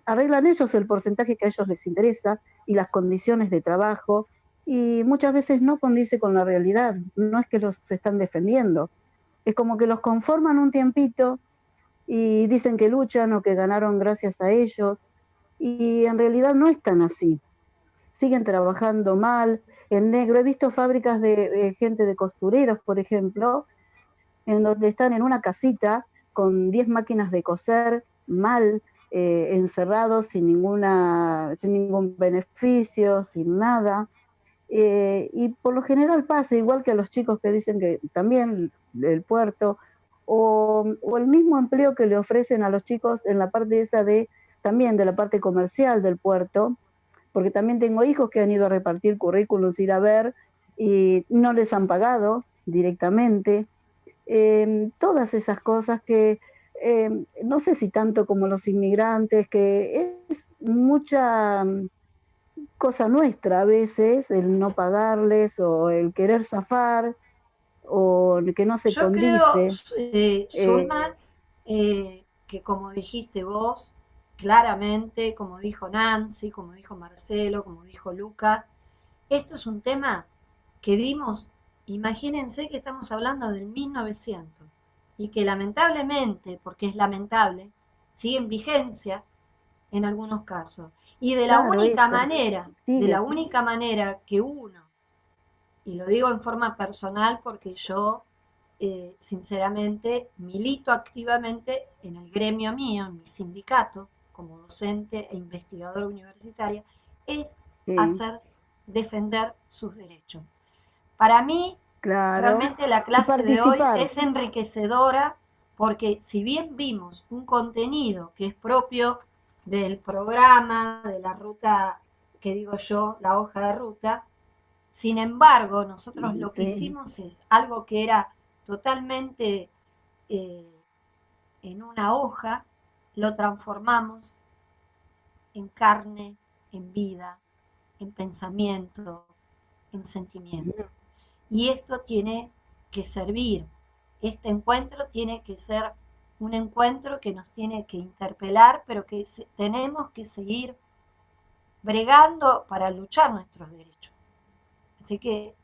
Arreglan ellos el porcentaje que a ellos les interesa y las condiciones de trabajo, y muchas veces no condice con la realidad, no es que los están defendiendo, es como que los conforman un tiempito y dicen que luchan o que ganaron gracias a ellos, y en realidad no es tan así. Siguen trabajando mal, en negro. He visto fábricas de gente de costureros, por ejemplo, en donde están en una casita con 10 máquinas de coser mal, encerrados sin ningún beneficio, sin nada. Y por lo general pasa, igual que a los chicos que dicen que también del puerto, o el mismo empleo que le ofrecen a los chicos en la parte esa también de la parte comercial del puerto, porque también tengo hijos que han ido a repartir currículums, ir a ver, y no les han pagado directamente. Todas esas cosas que no sé si tanto como los inmigrantes, que es mucha cosa nuestra a veces, el no pagarles o el querer zafar o el que no se Yo creo, condice. Zulma, que como dijiste vos, claramente, como dijo Nancy, como dijo Marcelo, como dijo Luca, esto es un tema que dimos, imagínense que estamos hablando del 1900 y que lamentablemente, porque es lamentable, sigue en vigencia en algunos casos. Y de la Claro, única eso. manera, Sigue. de la única manera que uno, y lo digo en forma personal porque yo sinceramente milito activamente en el gremio mío, en mi sindicato, como docente e investigadora universitaria, es Sí, defender sus derechos. Para mí, claro. realmente la Y clase de hoy participar. es enriquecedora porque si bien vimos un contenido que es propio del programa, de la ruta, que digo yo, la hoja de ruta, sin embargo, nosotros lo que Sí. hicimos es algo que era totalmente eh, en una hoja, lo transformamos en carne, en vida, en pensamiento, en sentimiento. Y esto tiene que servir, este encuentro tiene que ser un encuentro que nos tiene que interpelar, pero que tenemos que seguir bregando para luchar nuestros derechos. Así que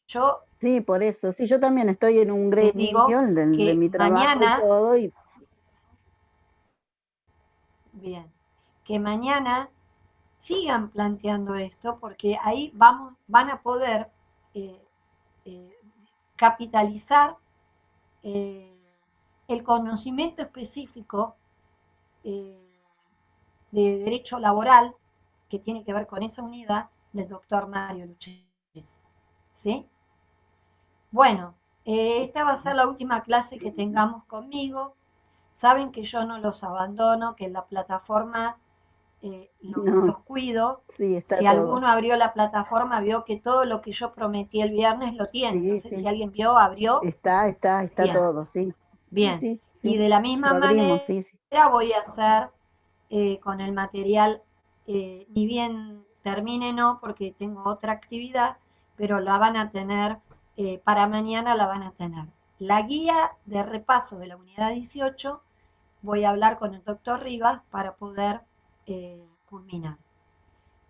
yo Sí, por eso. Sí, yo también estoy en un les gremio digo de que mi trabajo y mañana, todo, y bien, que mañana sigan planteando esto porque ahí van a poder eh, eh, capitalizar eh, el conocimiento específico eh, de derecho laboral que tiene que ver con esa unidad del doctor Mario Lucchesi. ¿Sí? Bueno, esta va a ser la última clase que tengamos conmigo. Saben que yo no los abandono, que en la plataforma no, los cuido. sí, está Si todo. alguno abrió la plataforma, vio que todo lo que yo prometí el viernes lo tiene. No Sí, sé si sí. alguien vio, abrió. Está Bien, todo, sí. Sí, bien. sí, Y sí. de la misma Lo abrimos, sí, sí. manera voy a hacer con el material, ni bien termine, no, porque tengo otra actividad, pero la van a tener, para mañana la van a tener. La guía de repaso de la unidad 18, voy a hablar con el doctor Rivas para poder culminar.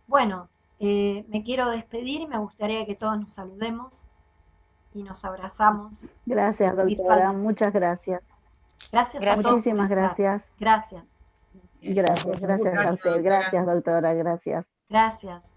Bueno, me quiero despedir y me gustaría que todos nos saludemos y nos abrazamos Gracias, doctora. virtualmente. Muchas gracias. Gracias a Gracias. todos por Muchísimas estar. gracias. Gracias, Gracias a Gracias, usted. doctora. Gracias, doctora. Gracias. gracias.